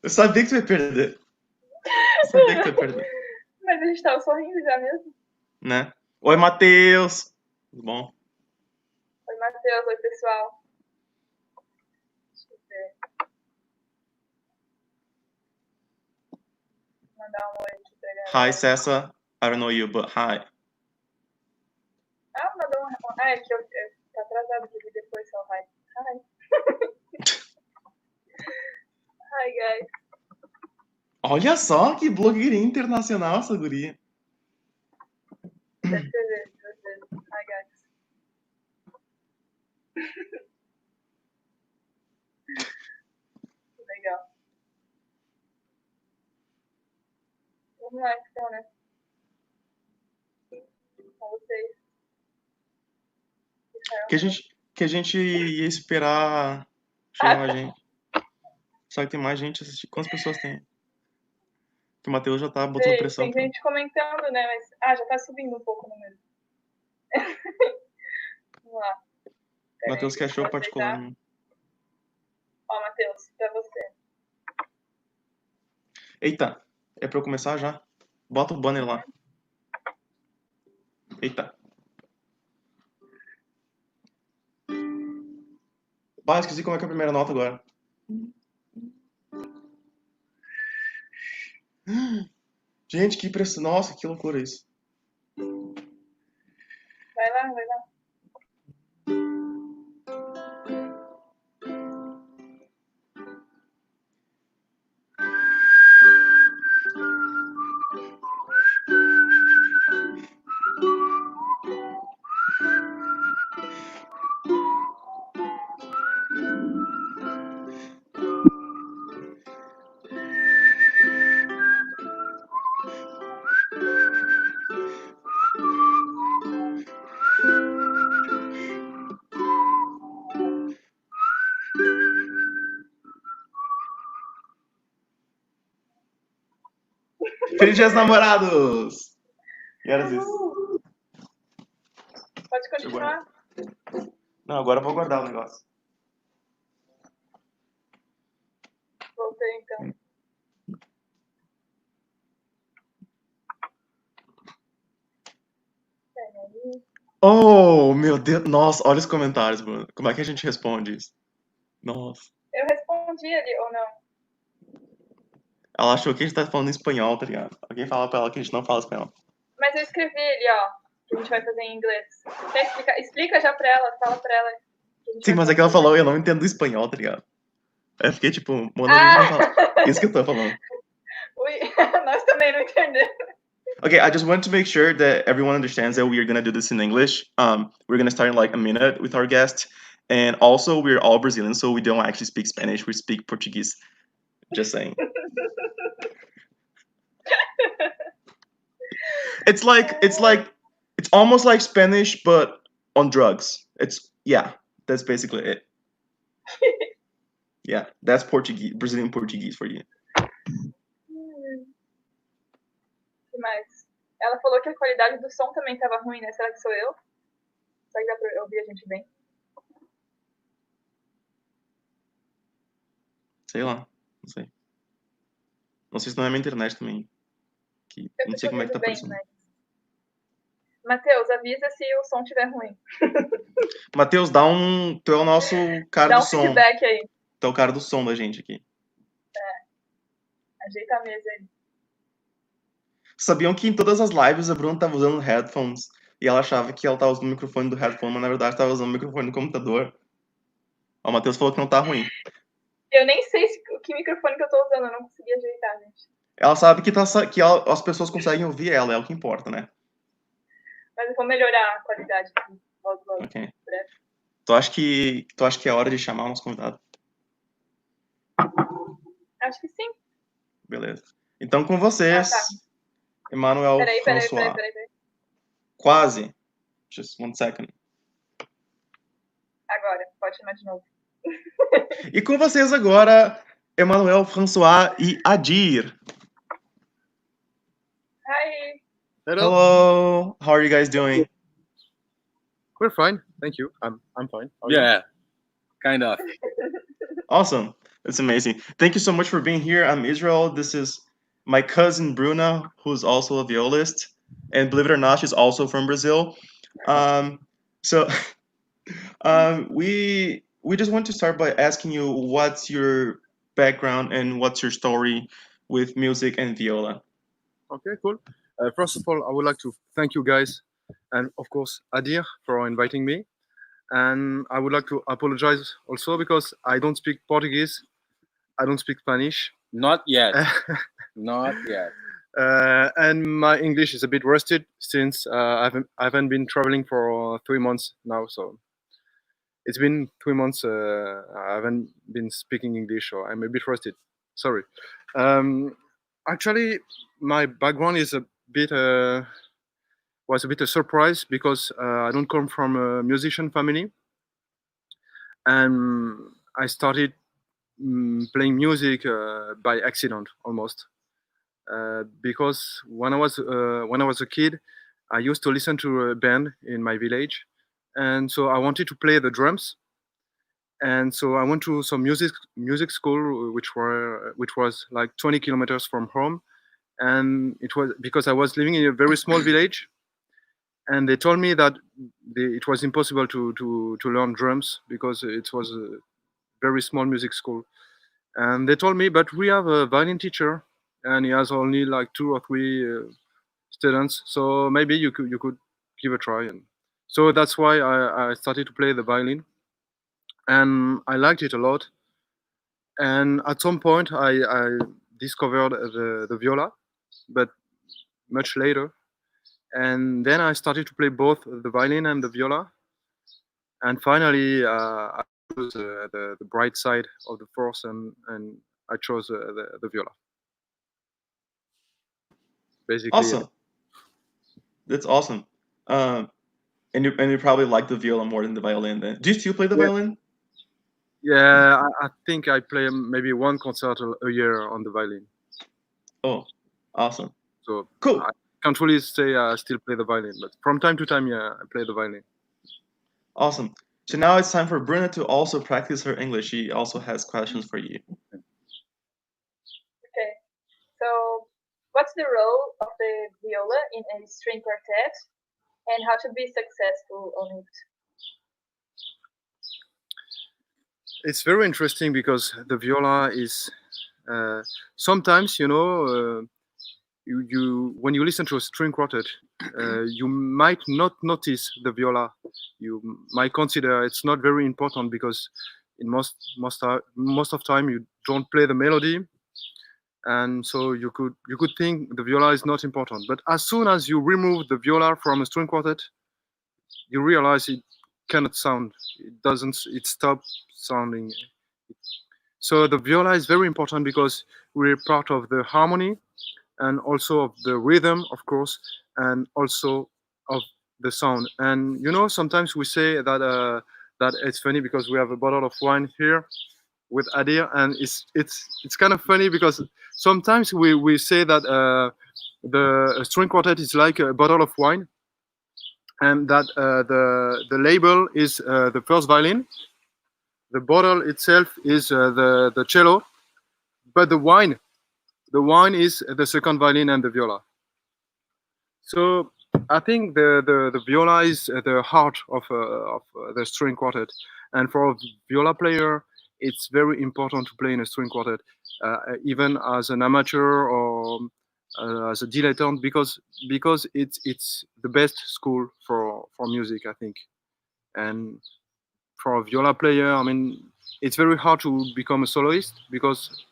Eu sabia que tu ia perder. Eu sabia que tu ia perder. Mas a gente tava sorrindo já mesmo. Né? Oi, Matheus. Tudo bom? Oi, Matheus. Oi, pessoal. Deixa eu ver. Vou mandar um oi aqui pra galera. Hi, Cessa. I don't know you, but hi. Mandou um... é que eu tá atrasado de vir depois só. Hi. Hi, guys. Olha só que blogueirinha internacional essa guria. Deve ter vezes, duas vezes. Hi, guys. Legal. Vamos lá, então, né? Com vocês. Que a gente ia esperar chegar mais gente. Só que tem mais gente assistindo. Quantas pessoas tem? Que o Matheus já tá botando pressão. Tem gente comentando, né? Mas. Já tá subindo um pouco o número. Vamos lá. Matheus quer show particular. Né? Ó, Matheus, pra você. Eita, é pra eu começar já? Bota o banner lá. Eita. Esqueci como é que é a primeira nota agora. Gente, que impressão. Nossa, que loucura isso. Vai lá, vai lá. Feliz Dia dos Namorados! E era isso. Pode continuar. Não, agora eu vou guardar o negócio. Voltei, então. Oh, meu Deus. Nossa, olha os comentários, Bruno. Como é que a gente responde isso? Nossa. Eu respondi ali, ou não? Ela achou que a gente tá falando em espanhol, tá ligado? Alguém fala pra ela que a gente não fala espanhol. Mas eu escrevi ali, ó, que a gente vai fazer em inglês. Quer explicar? Explica já pra ela, fala pra ela. Sim, mas é que ela falou, eu não entendo espanhol, tá ligado? Aí eu fiquei tipo, mano, a gente não fala. Isso que eu tô falando. Ui, nós também não entendemos. Okay, I just want to make sure that everyone understands that we are gonna do this in English. We're gonna start in like a minute with our guest. And also, we're all Brazilians, so we don't actually speak Spanish, we speak Portuguese. Just saying. It's almost like Spanish, but on drugs. That's basically it. Yeah, that's Portuguese, Brazilian Portuguese for you. Que mais? Ela falou que a qualidade do som também tava ruim, né? Será que sou eu? Será que dá pra ouvir a gente bem? Sei lá, não sei. Não sei se não é minha internet também. Que não sei como é que tá aparecendo. Mas... Matheus, avisa se o som estiver ruim. Matheus, tu é o nosso cara do som. Dá um feedback aí. Tu é o cara do som da gente aqui. Ajeita a mesa aí. Sabiam que em todas as lives a Bruna tava usando headphones e ela achava que ela tava usando o microfone do headphone, mas na verdade tava usando o microfone do computador. Ó, o Matheus falou que não tá ruim. Eu nem sei que microfone que eu tô usando, eu não consegui ajeitar, gente. Ela sabe que as pessoas conseguem ouvir ela, é o que importa, né? Mas eu vou melhorar a qualidade aqui. Ok. Tu acha que é hora de chamar o nosso convidado? Acho que sim. Beleza. Então com vocês, Emmanuel François. Peraí. Quase. Just one second. Agora, pode chamar de novo. E com vocês agora, Emmanuel François e Adir. Hi. Hello. How are you guys doing? We're fine, thank you. I'm fine. Yeah, kind of. Awesome. It's amazing. Thank you so much for being here. I'm Israel. This is my cousin Bruna, who's also a violist, and believe it or not, she's also from Brazil. Um, so we just want to start by asking you what's your background and what's your story with music and viola. Okay, cool. First of all, I would like to thank you guys, and of course Adir for inviting me. And I would like to apologize also because I don't speak Portuguese. I don't speak Spanish. Not yet. Not yet. And my English is a bit rusted since I haven't been traveling for 3 months now. So it's been 3 months. I haven't been speaking English, so I'm a bit rusted. Sorry. Um, Actually, my background is a bit was a bit a surprise because I don't come from a musician family, and I started playing music by accident almost. Because when I was a kid, I used to listen to a band in my village, and so I wanted to play the drums. And so I went to some music school, which was like 20 kilometers from home, and it was because I was living in a very small village, and they told me that it was impossible to learn drums because it was a very small music school. And they told me, but we have a violin teacher, and he has only like two or three students, so maybe you could give a try. And so that's why I started to play the violin, and I liked it a lot. And at some point, I discovered the viola, but much later. And then I started to play both the violin and the viola. And finally, I chose the bright side of the force, and I chose the viola. Basically, Awesome. That's awesome. Um, and you probably like the viola more than the violin. Then, do you still play the yeah, violin? yeah. I think I play maybe one concert a year on the violin. Oh, awesome. So Cool. I can't really say I still play the violin, but from time to time, yeah, I play the violin. Awesome. So now it's time for Bruna to also practice her English. She also has questions for you. Okay. So, what's the role of the viola in a string quartet, and how to be successful on it? It's very interesting because the viola is uh, sometimes, you when you listen to a string quartet, you might not notice the viola. You might consider it's not very important because in most of time you don't play the melody, and so you could think the viola is not important. But as soon as you remove the viola from a string quartet, you realize it cannot sound. It doesn't. It stops sounding. So the viola is very important because we're part of the harmony and also of the rhythm, of course, and also of the sound. And sometimes we say that it's funny because we have a bottle of wine here with Adir, and it's kind of funny because sometimes we say that the string quartet is like a bottle of wine, and that the label is the first violin, the bottle itself is the cello, but the wine is the second violin and the viola. So I think the viola is the heart of the string quartet, and for a viola player, it's very important to play in a string quartet, even as an amateur or as a dilettante, because it's the best school for music, I think. And for a viola player, I mean, it's very hard to become a soloist because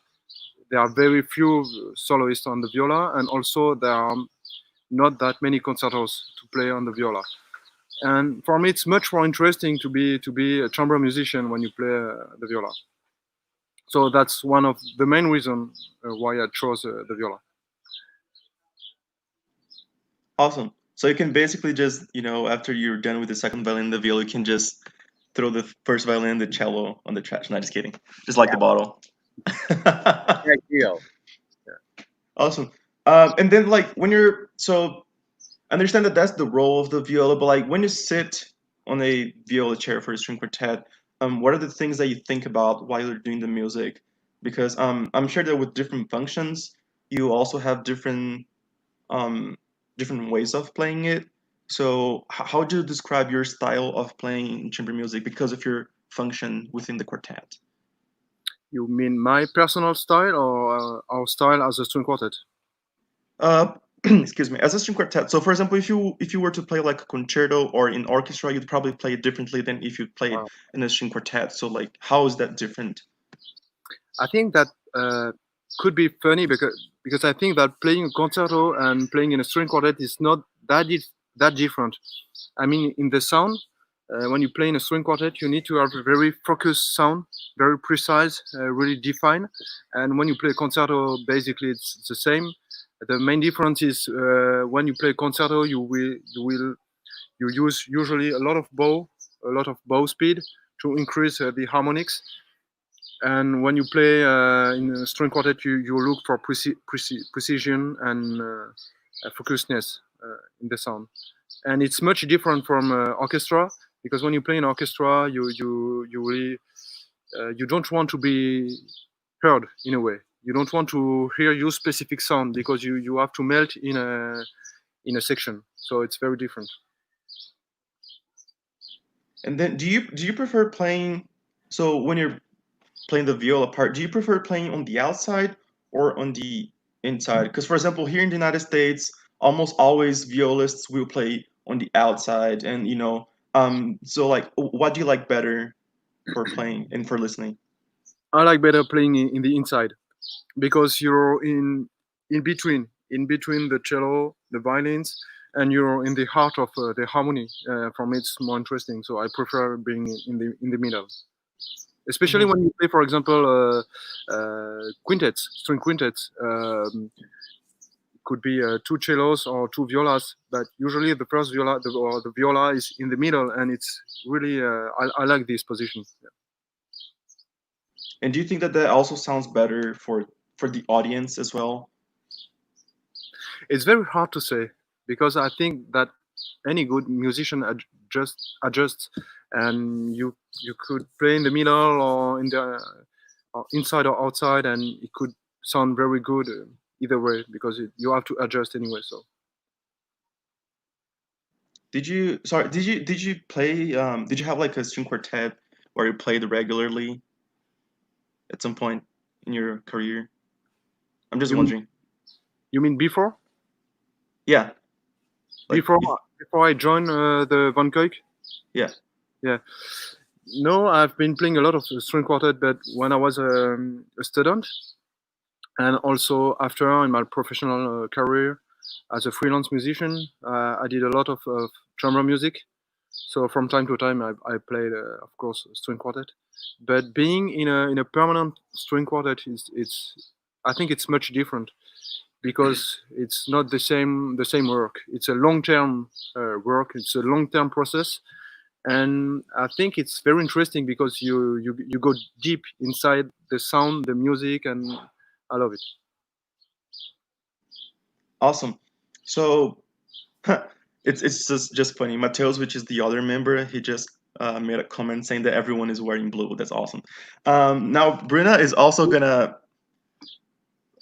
there are very few soloists on the viola, and also there are not that many concertos to play on the viola. And for me, it's much more interesting to be a chamber musician when you play the viola. So that's one of the main reasons why I chose the viola. Awesome. So you can basically just, after you're done with the second violin, the viola, you can just throw the first violin, the cello on the trash. Not just kidding. Just like the bottle. Ideal. Awesome. And then like when you're so I understand that that's the role of the viola, but like when you sit on a viola chair for a string quartet, what are the things that you think about while you're doing the music? because I'm sure that with different functions, you also have um, different ways of playing it. So, how do you describe your style of playing chamber music because of your function within the quartet? You mean my personal style or our style as a string quartet? Uh, excuse me, as a string quartet. So, for example, if you were to play like a concerto or in orchestra, you'd probably play it differently than if you played Wow. in a string quartet. So, like, how is that different? I think that could be funny because I think that playing a concerto and playing in a string quartet is not that different. I mean, in the sound, when you play in a string quartet, you need to have a very focused sound, very precise, really defined. And when you play concerto, basically it's the same. The main difference is when you play concerto, you use usually a lot of bow speed to increase the harmonics. And when you play in a string quartet, you look for precision and focusedness in the sound. And it's much different from orchestra because when you play in orchestra, you really you don't want to be heard in a way. You don't want to hear your specific sound because you have to melt in a section. So it's very different. And then, do you prefer playing? So, when you're playing the viola part, do you prefer playing on the outside or on the inside? Because, for example, here in the United States, almost always violists will play on the outside, and so like, what do you like better for playing and for listening? I like better playing in the inside because you're in between the cello, the violins, and you're in the heart of the harmony. For me, it's more interesting. So I prefer being in the middle, especially Hmm. when you play, for example, quintets, string quintets. Could be two cellos or two violas, but usually the first viola or the viola is in the middle, and it's really I like this position. Yeah. And do you think that that also sounds better for the audience as well? It's very hard to say because I think that any good musician just adjusts, and you could play in the middle or in the or inside or outside, and it could sound very good either way because you have to adjust anyway. So Did you play? Did you have like a string quartet where you played regularly at some point in your career? I'm just you wondering. you mean before Yeah, like before before I joined the Van Kuik? yeah. Yeah. No, I've been playing a lot of string quartet, but when I was a student, and also after in my professional career as a freelance musician, I did a lot of chamber music. So from time to time, I played, of course, string quartet. But being in a permanent string quartet it's I think it's much different because it's not the same work. It's a long term work. It's a long term process, and I think it's very interesting because you go deep inside the sound, the music, and I love it. Awesome. So it's just funny. Mateus, which is the other member, he just made a comment saying that everyone is wearing blue. That's awesome. Now Bruna is also gonna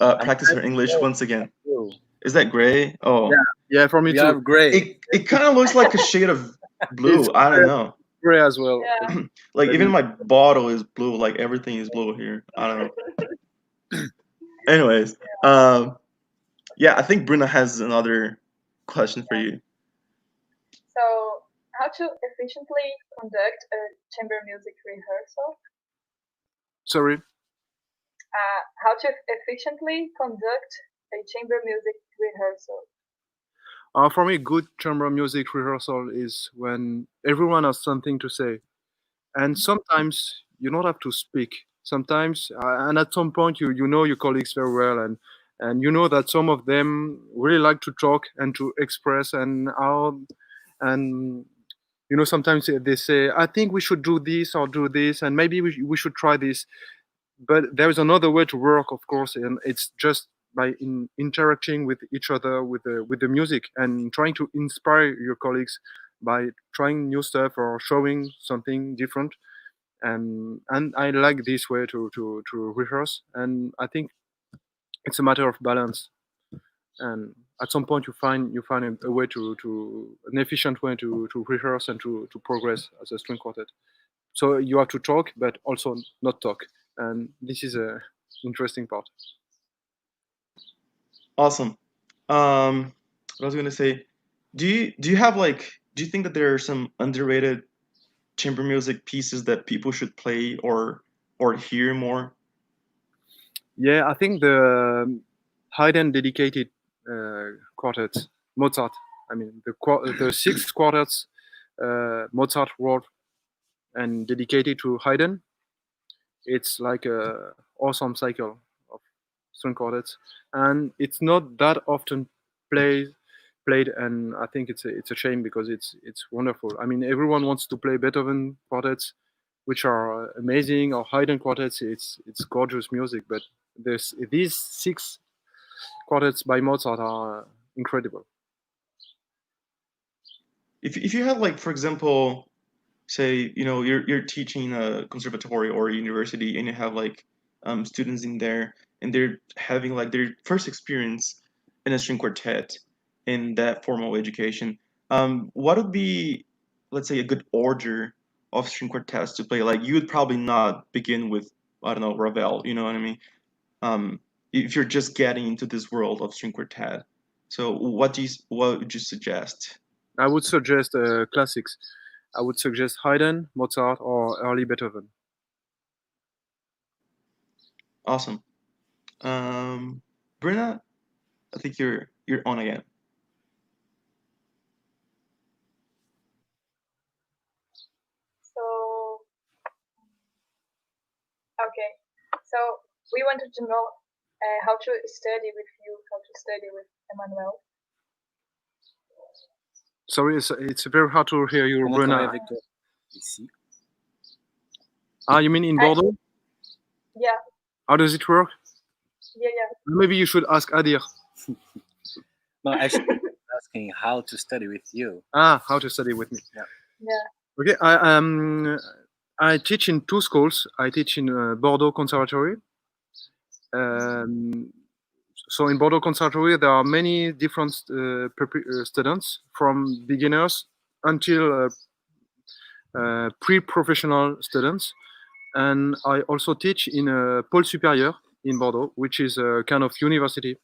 I'm practice her English once again. you. Is that gray? Oh, Yeah, for me We too. have gray. it kind of looks like a shade of It's blue. I don't know. gray as well. Yeah. Like even Maybe my bottle is blue. Like everything is blue here. I don't know. Anyways, yeah, I think Bruna has another question for you. So, how to efficiently conduct a chamber music rehearsal? sorry. How to efficiently conduct a chamber music rehearsal? For me, good chamber music rehearsal is when everyone has something to say, and sometimes you don't have to speak. Sometimes, and at some point, you know your colleagues very well, and you know that some of them really like to talk and to express, and sometimes they say, "I think we should do this or do this, and maybe we should try this." But there's another way to work, of course, and it's just by interacting with each other with the music and trying to inspire your colleagues by trying new stuff or showing something different. and I like this way to rehearse, and I think it's a matter of balance. And at some point, you find a way to an efficient way to rehearse and to progress as a string quartet. So you have to talk, but also not talk, and this is a interesting part. Awesome. What I was gonna say, do you have like do you think that there are some underrated chamber music pieces that people should play or hear more? Yeah, I think the Haydn dedicated quartet, Mozart. I mean, the six quartets Mozart wrote and dedicated to Haydn. It's like a awesome cycle of string quartets, and it's not that often played, and I think it's a shame because it's wonderful. I mean, everyone wants to play Beethoven quartets, which are amazing, or Haydn quartets. It's gorgeous music, but there's these six quartets by Mozart are incredible. If you have like, for example, say, you're teaching a conservatory or a university and you have like students in there and they're having like their first experience in a string quartet in that formal education, what would be, let's say, a good order of string quartets to play? Like, you would probably not begin with, I don't know, Ravel, you know what I mean? um, if you're just getting into this world of string quartet. So what would you suggest? I would suggest classics. I would suggest Haydn, Mozart, or early Beethoven. Awesome. Bruna, I think you're on again. So, okay. So we wanted to know how to study with you, how to study with Emmanuel. Sorry, it's very hard to hear you, Comment Bruna. travailler avec toi ici? Ah, you mean in Bordeaux? Yeah, How does it work? yeah. Maybe you should ask Adir. No, actually, I'm asking how to study with you. How to study with me. Yeah. Okay, I teach in two schools. I teach in Bordeaux Conservatory. So in Bordeaux Conservatory, there are many different students, from beginners until pre-professional students. And I also teach in a pôle supérieur in Bordeaux, which is a kind of university.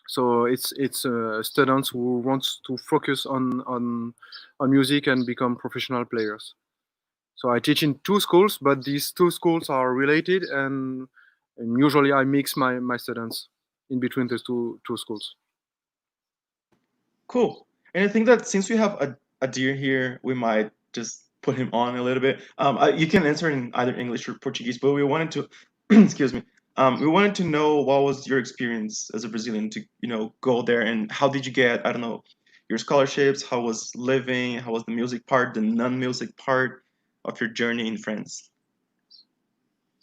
So it's students who want to focus on music and become professional players. So I teach in two schools, but these two schools are related, and usually I mix my students in between these two schools. Cool. And I think that since we have a deer here, we might just put him on a little bit. You can answer in either English or Portuguese, but we wanted to, excuse me, we wanted to know what was your experience as a Brazilian to, go there, and how did you get, I don't know, your scholarships, how was living, how was the music part, the non-music part of your journey in France?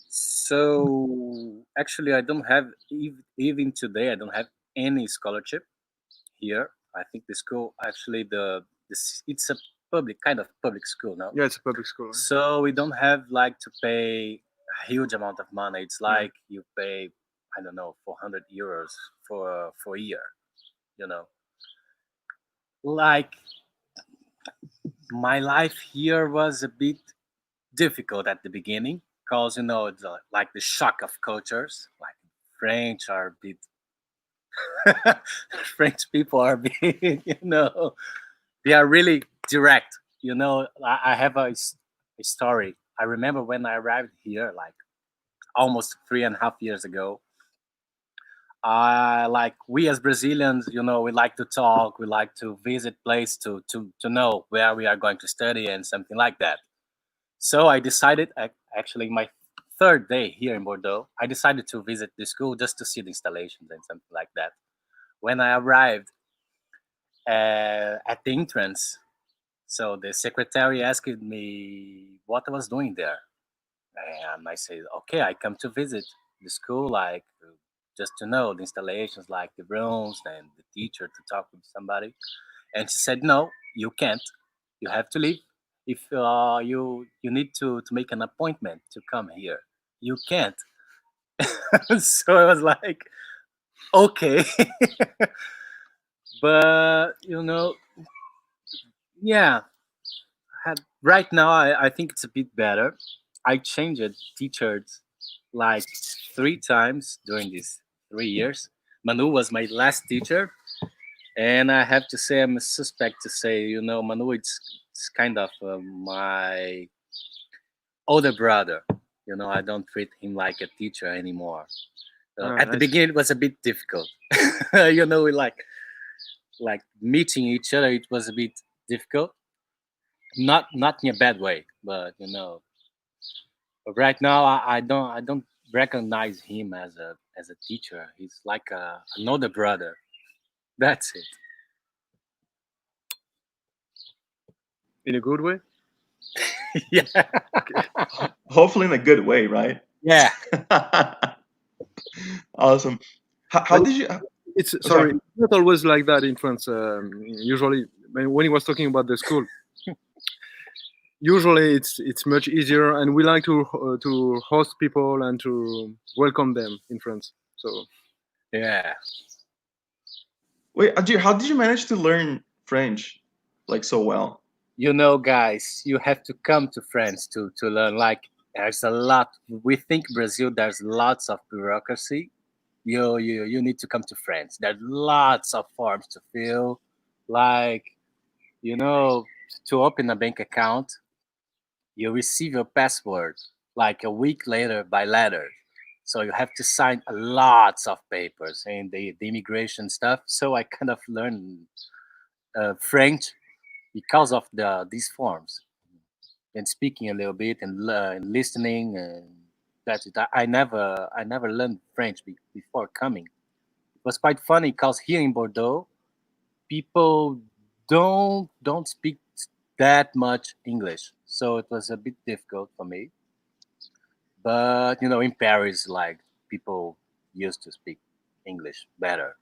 So actually, I don't have even today. I don't have any scholarship here. I think the school actually it's a public school now. Yeah, it's a public school. So we don't have like to pay a huge amount of money. It's like you pay, I don't know, 400 euros for a year. You know, like my life here was a bit difficult at the beginning because it's like the shock of cultures. Like French are a bit French people are being, they are really direct. I have a story. I remember when I arrived here, like almost 3.5 years ago. Like we as Brazilians, we like to talk, we like to visit place to know where we are going to study and something like that. So I decided, actually, my third day here in Bordeaux, I decided to visit the school just to see the installations and something like that. When I arrived at the entrance, so the secretary asked me what I was doing there. And I said, okay, I come to visit the school, like just to know the installations, like the rooms and the teacher, to talk with somebody. And she said, no, you can't. You have to leave if you need to make an appointment to come here, you can't. So I was like, okay. But yeah, right now I think it's a bit better. I changed teachers like 3 times during these 3 years. Manu was my last teacher, and I have to say I'm a suspect to say, Manu, it's kind of my older brother. I don't treat him like a teacher anymore. At the Nice. beginning, it was a bit difficult. We like meeting each other. It was a bit difficult, not in a bad way, but But right now, I don't recognize him as a teacher. He's like another brother. That's it. In a good way. Yeah, Hopefully in a good way, right? yeah. Awesome. How But did you? it's Oh, sorry. sorry, it's not always like that in France. Usually, when he was talking about the school, usually it's much easier, and we like to host people and to welcome them in France. So Yeah. Wait, Ajir, how did you manage to learn French like so well? Guys, you have to come to France to learn. Like, there's a lot. We think Brazil, there's lots of bureaucracy. You need to come to France. There's lots of forms to fill. Like, you know, to open a bank account, you receive your password like a week later by letter. So you have to sign lots of papers and the immigration stuff. So I kind of learned French because of these forms and speaking a little bit and listening, and that's it. I never learned French before coming. It was quite funny because here in Bordeaux, people don't speak that much English, so it was a bit difficult for me. But in Paris, like, people used to speak English better.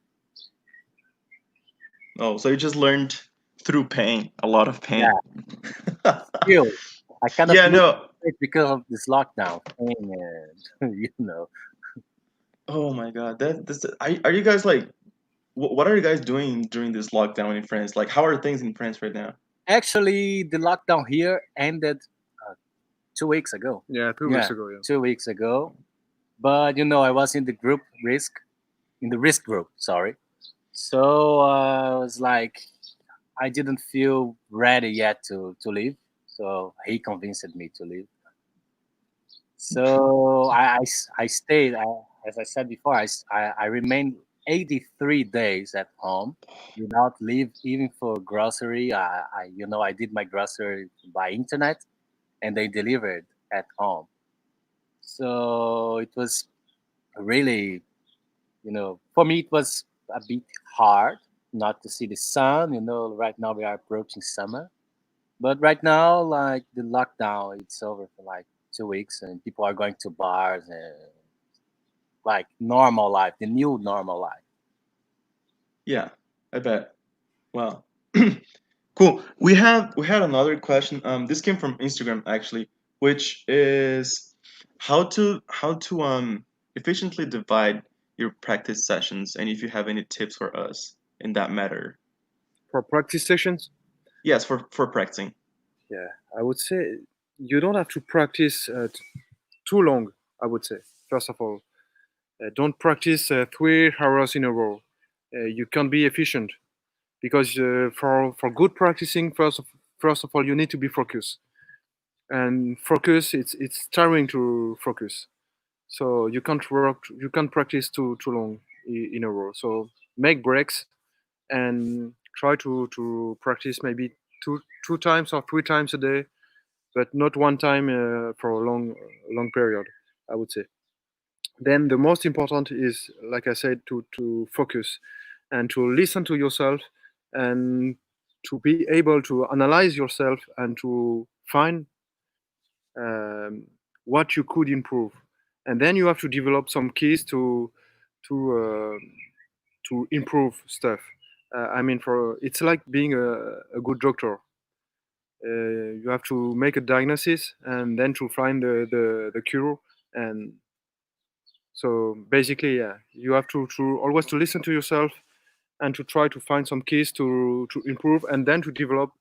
Oh, so you just learned through pain, a lot of pain. Yeah, still, I kind of Yeah, miss no. it because of this lockdown thing, and Oh my God, are you guys like, what are you guys doing during this lockdown in France? Like, how are things in France right now? Actually, the lockdown here ended uh, 2 weeks ago. yeah, 2 weeks Yeah, ago. Yeah. 2 weeks ago. But I was in the risk group. Sorry. So I was like, I didn't feel ready yet to leave. So he convinced me to leave. So I stayed. As I said before, I remained 83 days at home without leave, even for grocery. I did my grocery by internet, and they delivered at home. So it was really, for me, it was a bit hard not to see the sun. Right now we are approaching summer, but right now, like, the lockdown, it's over for like 2 weeks, and people are going to bars and like normal life, the new normal life. Yeah, I bet. Wow. Cool. We had another question. This came from Instagram actually, which is how to efficiently divide your practice sessions, and if you have any tips for us in that matter. For practice sessions, Yes, for practicing. yeah, I would say you don't have to practice too long. I would say first of all, don't practice 3 hours in a row. You can't be efficient because for good practicing, first of all, you need to be focused. And focus, it's tiring to focus. So you can't practice too long in a row. So make breaks and try to practice maybe two times or 3 times a day, but not one time for a long period, I would say. Then the most important is, like I said, to focus and to listen to yourself and to be able to analyze yourself and to find um, what you could improve. And then you have to develop some keys to uh, to improve stuff. I mean, for it's like being a good doctor. You have to make a diagnosis and then to find the cure. And so basically, yeah, you have to always to listen to yourself and to try to find some keys to improve and then to develop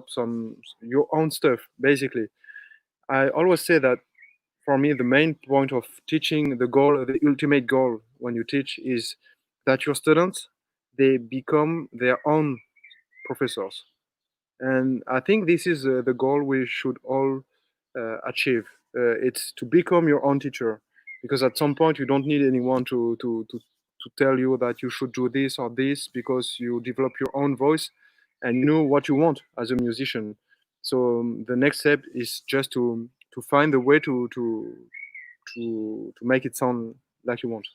some your own stuff. Basically, I always say that for me the main point of teaching, the ultimate goal when you teach is that your students they become their own professors. And I think this is the goal we should all achieve. It's to become your own teacher, because at some point you don't need anyone to tell you that you should do this or this, because you develop your own voice and you know what you want as a musician. So the next step is just to find a way to make it sound like you want.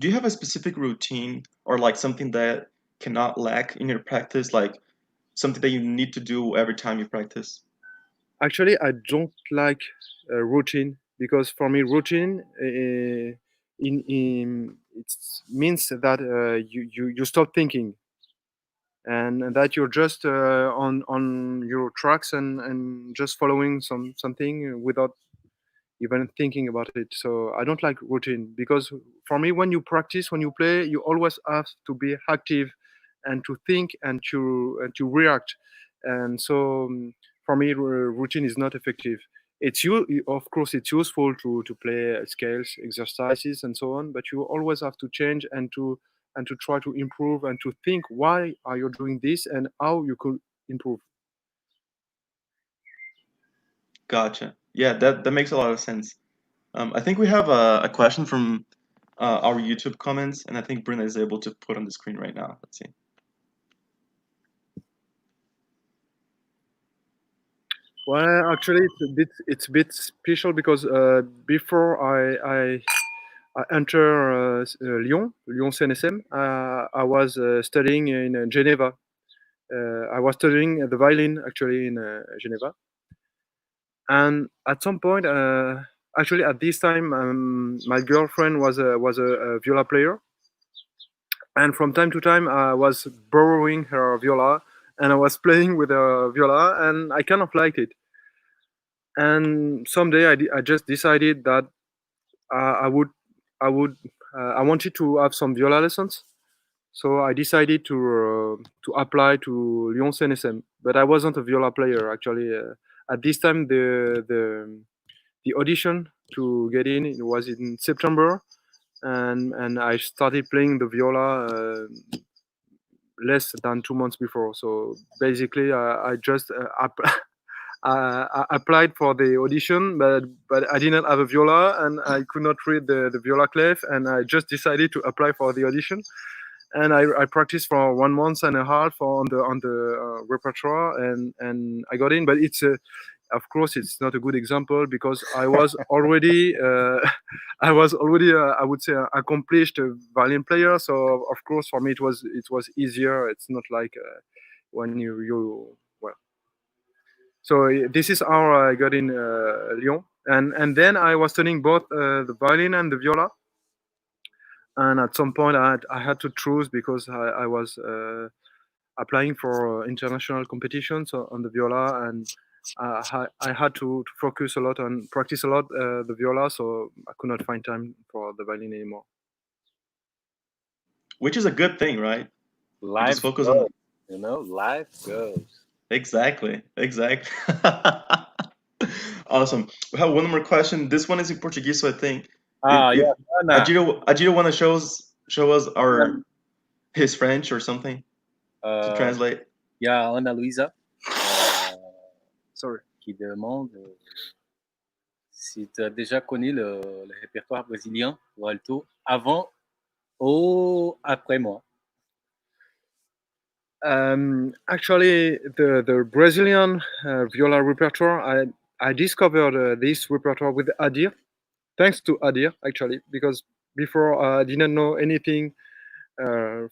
Do you have a specific routine or like something that cannot lack in your practice, like something that you need to do every time you practice? Actually, I don't like routine, because for me, routine in it means that you stop thinking, and that you're just on your tracks and just following something without even thinking about it. So I don't like routine, because for me, when you practice, when you play, you always have to be active and to think and to react. And so for me, routine is not effective. It's you, of course, it's useful to play scales, exercises, and so on. But you always have to change and to try to improve and to think why are you doing this and how you could improve. Gotcha. Yeah, that makes a lot of sense. I think we have a question from our YouTube comments, and I think Bruna is able to put on the screen right now. Let's see. Well, actually, it's a bit special, because before I enter Lyon CNSM, I was studying in Geneva. I was studying the violin actually in Geneva, and at some point, actually at this time, my girlfriend was a viola player, and from time to time I was borrowing her viola, and I was playing with her viola, and I kind of liked it. And someday I just decided that I would I wanted to have some viola lessons. So I decided to apply to Lyon CNSM, but I wasn't a viola player actually. At this time, the audition to get in it was in September, and I started playing the viola less than 2 months before. So basically, I just I applied for the audition, but I didn't have a viola and I could not read the viola clef, and I just decided to apply for the audition. And I practiced for 1 month and a half on the repertoire, and I got in. But it's of course it's not a good example, because I was already I would say accomplished violin player. So of course for me it was easier. It's not like when you well. So this is how I got in Lyon, and then I was studying both the violin and the viola. And at some point, I had to choose, because I was applying for international competitions on the viola, and I had to focus a lot on practice a lot the viola, so I could not find time for the violin anymore. Which is a good thing, right? You just Life focus goes, on life goes. exactly. Awesome. We have one more question. This one is in Portuguese, so I think Ah, if yeah, Ana. Adiro want to show us our his French or something to Euh, translate. il y a Ana Luisa Sorry. qui demande si tu as déjà connu le répertoire brésilien pour alto avant ou après moi. Actually, the Brazilian viola repertoire, I discovered this repertoire with Adir, thanks to Adir actually, because before I didn't know anything uh,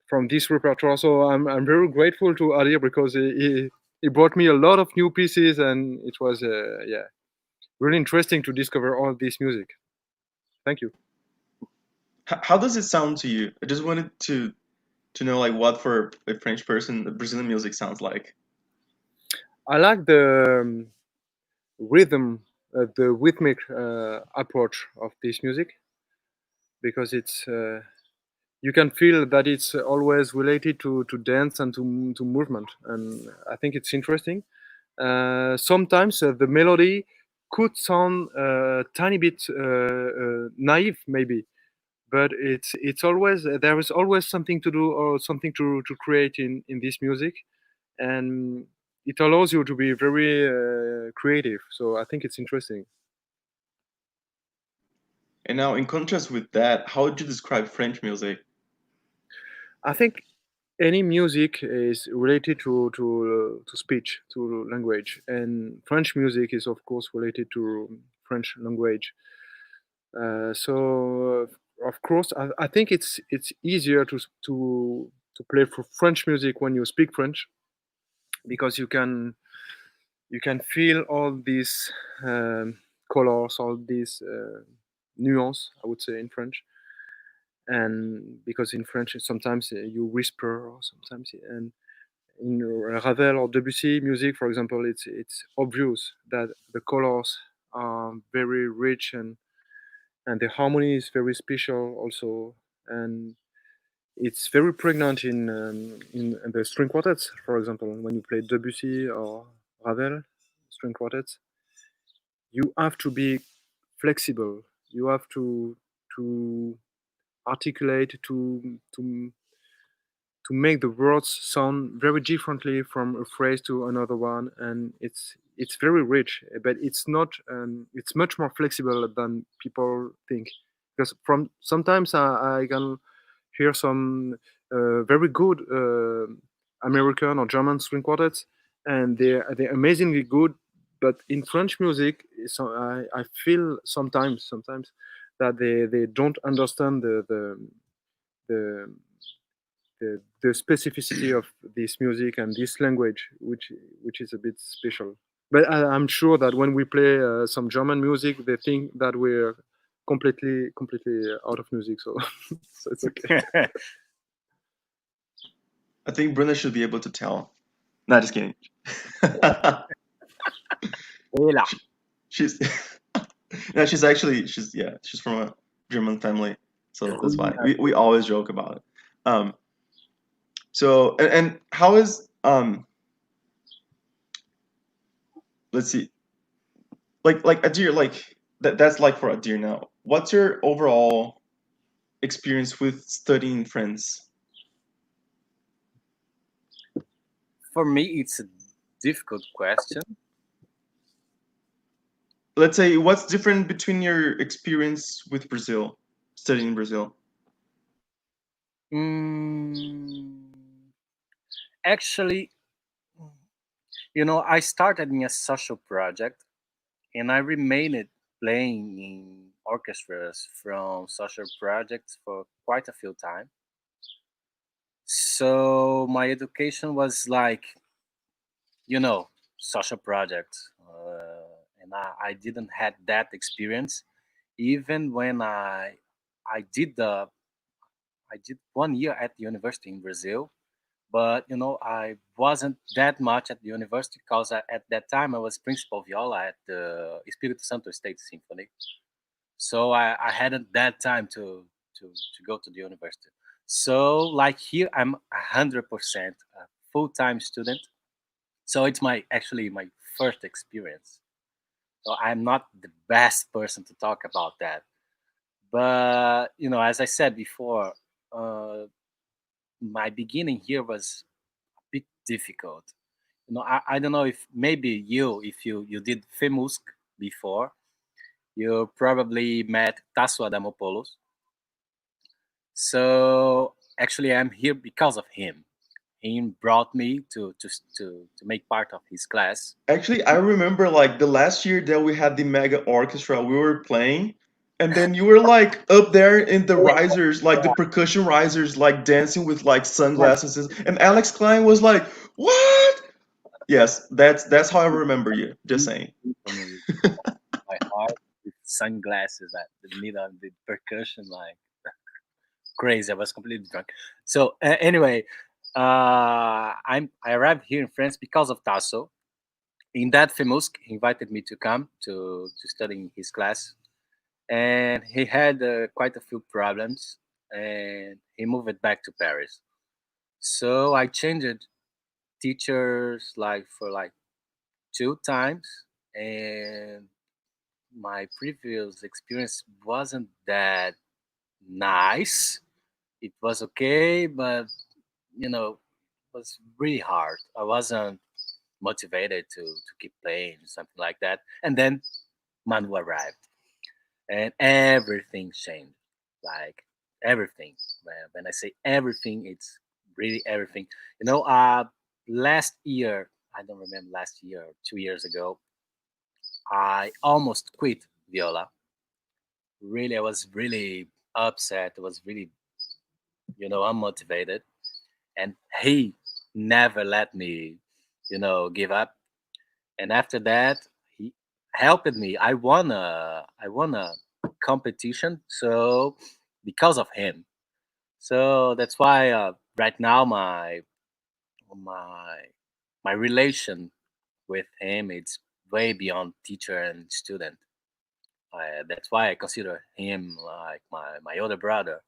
from this repertoire. So I'm very grateful to Adir, because he brought me a lot of new pieces, and it was yeah, really interesting to discover all this music. Thank you. How does it sound to you? I just wanted to to know like what for a French person the Brazilian music sounds like. I like the rhythm, the rhythmic approach of this music because it's you can feel that it's always related to dance and to movement, and I think it's interesting. Sometimes the melody could sound a tiny bit naive, maybe, but it's always there is always something to do or something to create in this music, and it allows you to be very creative. So I think it's interesting. And now, in contrast with that, how would you describe French music? I think any music is related to speech, to language, and French music is of course related to French language. So of course, I think it's easier to play for French music when you speak French because you can feel all these colors, all these nuance, I would say in French, and because in French sometimes you whisper or sometimes and in Ravel or Debussy music, for example, it's obvious that the colors are very rich and the harmony is very special also, and it's very pregnant in the string quartets, for example. When you play Debussy or Ravel string quartets, you have to be flexible. You have to articulate to make the words sound very differently from a phrase to another one, and it's very rich, but it's not it's much more flexible than people think, because from sometimes I can hear some very good American or German string quartets, and they're amazingly good, but in French music, so I feel sometimes that they don't understand the the specificity of this music and this language, which is a bit special. But I'm sure that when we play some German music, they think that we're completely out of music. So so it's okay. I think Brenda should be able to tell. Not just kidding. Hola. she's no, she's actually she's from a German family, so that's why we always joke about it. So and how is let's see, like Adir, like that's like for Adir now. What's your overall experience with studying France? For me, it's a difficult question. Let's say what's different between your experience with Brazil, studying in Brazil? Mm, actually, I started in a social project and I remained playing in orchestras from social projects for quite a few time. So my education was like, social projects, and I didn't had that experience. Even when I did the I did 1 year at the university in Brazil, but I wasn't that much at the university because at that time I was principal viola at the Espírito Santo State Symphony. So I hadn't that time to go to the university. So like here I'm 100% a full-time student. So it's my actually my first experience. So I'm not the best person to talk about that. But as I said before, uh, my beginning here was a bit difficult. I don't know if maybe if you did FEMUSC before, you probably met Tasso Adamopoulos. So actually, I'm here because of him. He brought me to make part of his class. Actually, I remember like the last year that we had the mega orchestra, we were playing, and then you were like up there in the risers, like the percussion risers, like dancing with like sunglasses, and Alex Klein was like, "What?" Yes, that's how I remember you. Just saying. For me, my heart with sunglasses at the middle of the percussion, like crazy. I was completely drunk. So anyway, I arrived here in France because of Tasso. In that famous, he invited me to come to study in his class, and he had quite a few problems, and he moved back to Paris. So I changed teachers like for like two times, and my previous experience wasn't that nice. It was okay, but it was really hard. I wasn't motivated to keep playing something like that. And then Manu arrived, and everything changed. Like everything. When I say everything, it's really everything. Last year, I don't remember last year or 2 years ago, I almost quit viola. Really, I was really upset. I was really, unmotivated. And he never let me, give up. And after that, he helped me. I won a competition. So because of him, so that's why right now my my relation with him it's way beyond teacher and student. That's why I consider him like my older brother.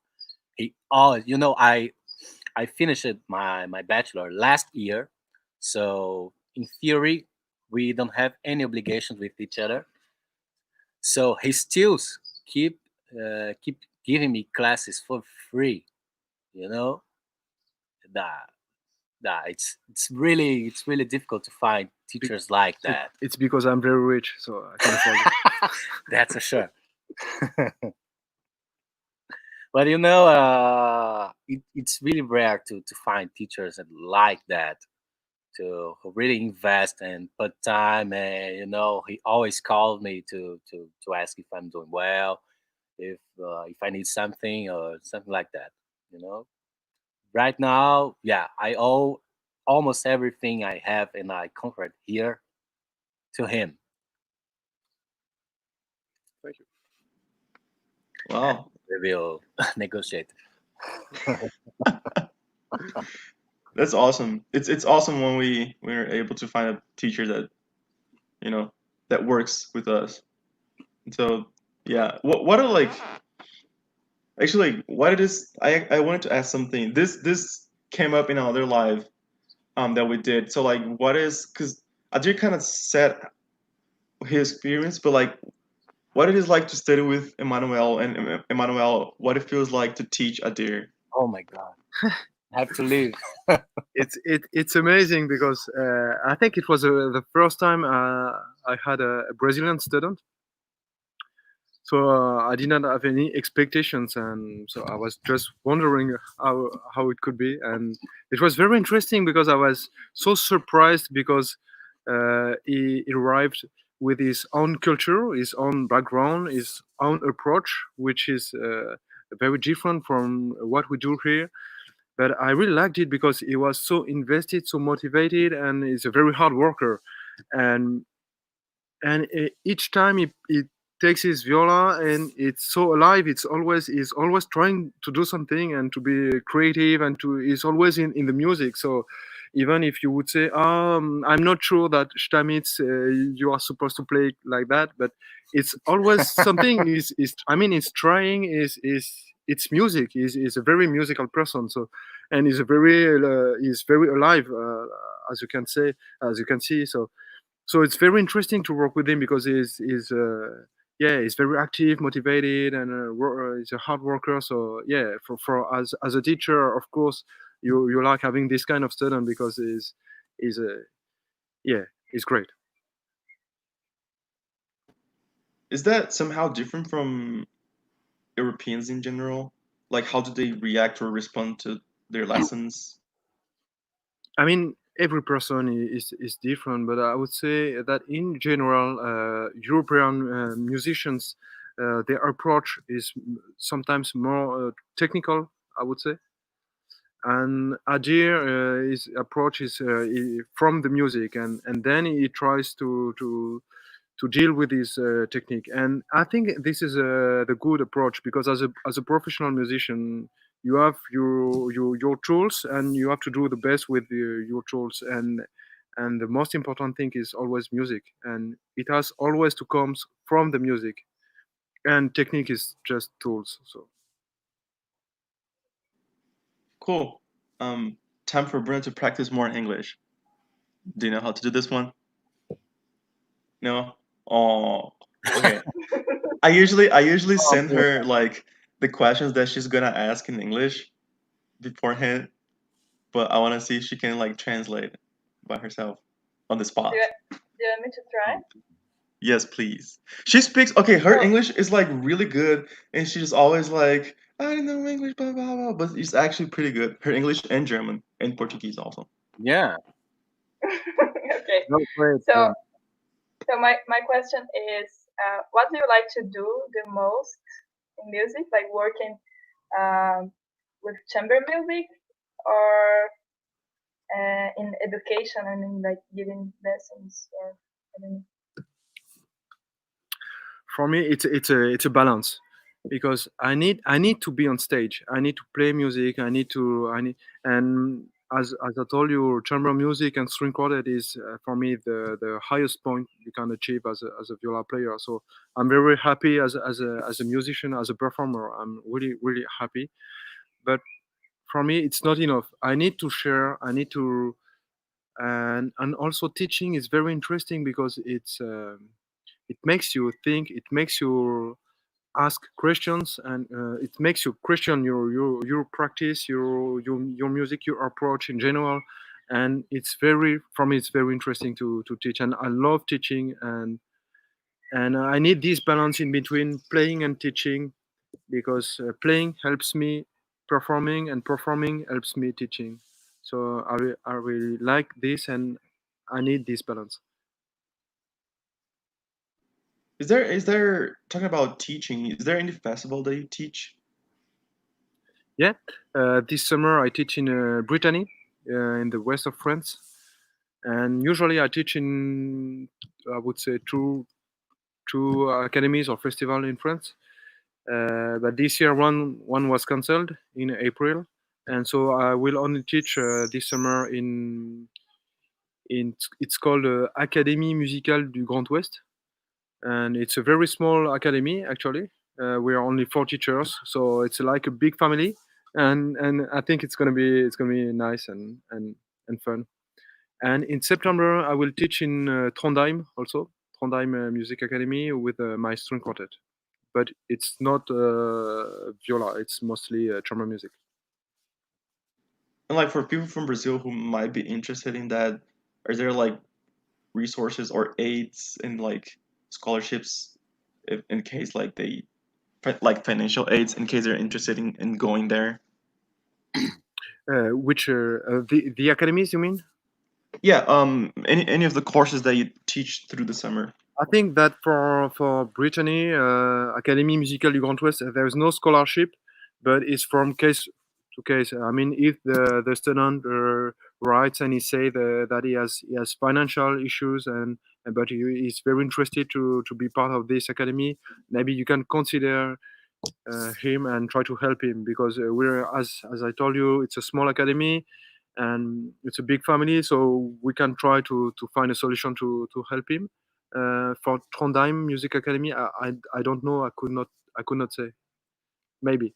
He always, I finished my bachelor last year, so in theory we don't have any obligations with each other. So he still keep giving me classes for free. You know that that it's really difficult to find teachers like that. It's because I'm very rich, so I can afford it. That's for sure. But it's really rare to find teachers that like that, to who really invest and put time. And he always calls me to ask if I'm doing well, if I need something or something like that. You know, right now, yeah, I owe almost everything I have and I conquered here to him. Thank you. Wow, We will negotiate. that's awesome. It's awesome when we're able to find a teacher that you know that works with us. So yeah, what are like actually what it is? I wanted to ask something. This came up in another live that we did. So like, what is because Adir kind of said his experience, but like, what it is like to study with Emmanuel and Emmanuel, what it feels like to teach Adir. Oh my god, I have to leave. It's amazing because I think it was the first time I had a Brazilian student. So I did not have any expectations, and so I was just wondering how it could be, and it was very interesting because I was so surprised because he arrived with his own culture, his own background, his own approach, which is very different from what we do here. But I really liked it because he was so invested, so motivated, and he's a very hard worker. And each time he takes his viola and it's so alive, he's always trying to do something and to be creative and to he's always in the music. So even if you would say I'm not sure that Stamitz you are supposed to play like that, but it's always something is I mean it's trying is it's music. He's a very musical person, so and he's very alive, as you can say, as you can see. So it's very interesting to work with him because yeah, he's very active, motivated, and he's a hard worker. So yeah, for as a teacher, of course, you like having this kind of student because he's a yeah, he's great. Is that somehow different from Europeans in general? Like, how do they react or respond to their lessons? I mean, every person is different, but I would say that in general, European musicians, their approach is sometimes more technical. I would say, and Adir, his approach is from the music, and then he tries to deal with his technique. And I think this is the good approach because as a professional musician, you have your tools, and you have to do the best with your tools. And the most important thing is always music, and it has always to come from the music, and technique is just tools. So Cool. Time for Bruno to practice more English. Do you know how to do this one? No. Oh, okay. I usually send her like the questions that she's gonna ask in English beforehand, but I want to see if she can like translate by herself on the spot. Do you want me to try? Yes, please. She speaks okay. Her Oh. English is like really good, and she's always like, "I don't know English, blah blah blah." But it's actually pretty good. Her English and German and Portuguese also. Yeah. Okay. no, great. So, my question is, what do you like to do the most in music? Like working with chamber music, or in education, and in like giving lessons, or I don't know. For me, it's a balance, because I need to be on stage. I need to play music. I need and as I told you, chamber music and string quartet is for me the highest point you can achieve as a viola player. So I'm very happy as a musician, as a performer. I'm really really happy. But for me, it's not enough. I need to share. I need to and also teaching is very interesting because it makes you think. It makes you ask questions, and it makes you question your practice, your music, your approach in general. And it's very for me it's very interesting to teach, and I love teaching. And I need this balance in between playing and teaching, because playing helps me performing, and performing helps me teaching. So I really like this, and I need this balance. Is there talking about teaching? Is there any festival that you teach? Yeah, this summer I teach in Brittany, in the west of France, and usually I teach in, I would say, two academies or festival in France. But this year one was cancelled in April, and so I will only teach this summer in it's called Académie Musicale du Grand Ouest, and it's a very small academy actually. We are only 4 teachers, so it's like a big family, and I think it's gonna be nice and fun. And in September, I will teach in Trondheim also, Trondheim Music Academy with my string quartet. But it's not viola; it's mostly chamber music. And like for people from Brazil who might be interested in that, are there like resources or aids and like scholarships if, in case like they like financial aids in case they're interested in going there? Which the academies you mean? Yeah, any of the courses that you teach through the summer. I think that for Brittany Académie Musicale du Grand Ouest, there is no scholarship, but it's from case to case. I mean, if the student writes and he say that he has financial issues, and but he is very interested to be part of this academy, maybe you can consider him and try to help him, because we're as I told you, it's a small academy and it's a big family, so we can try to find a solution to help him. For Trondheim Music Academy, I don't know. I could not say. Maybe.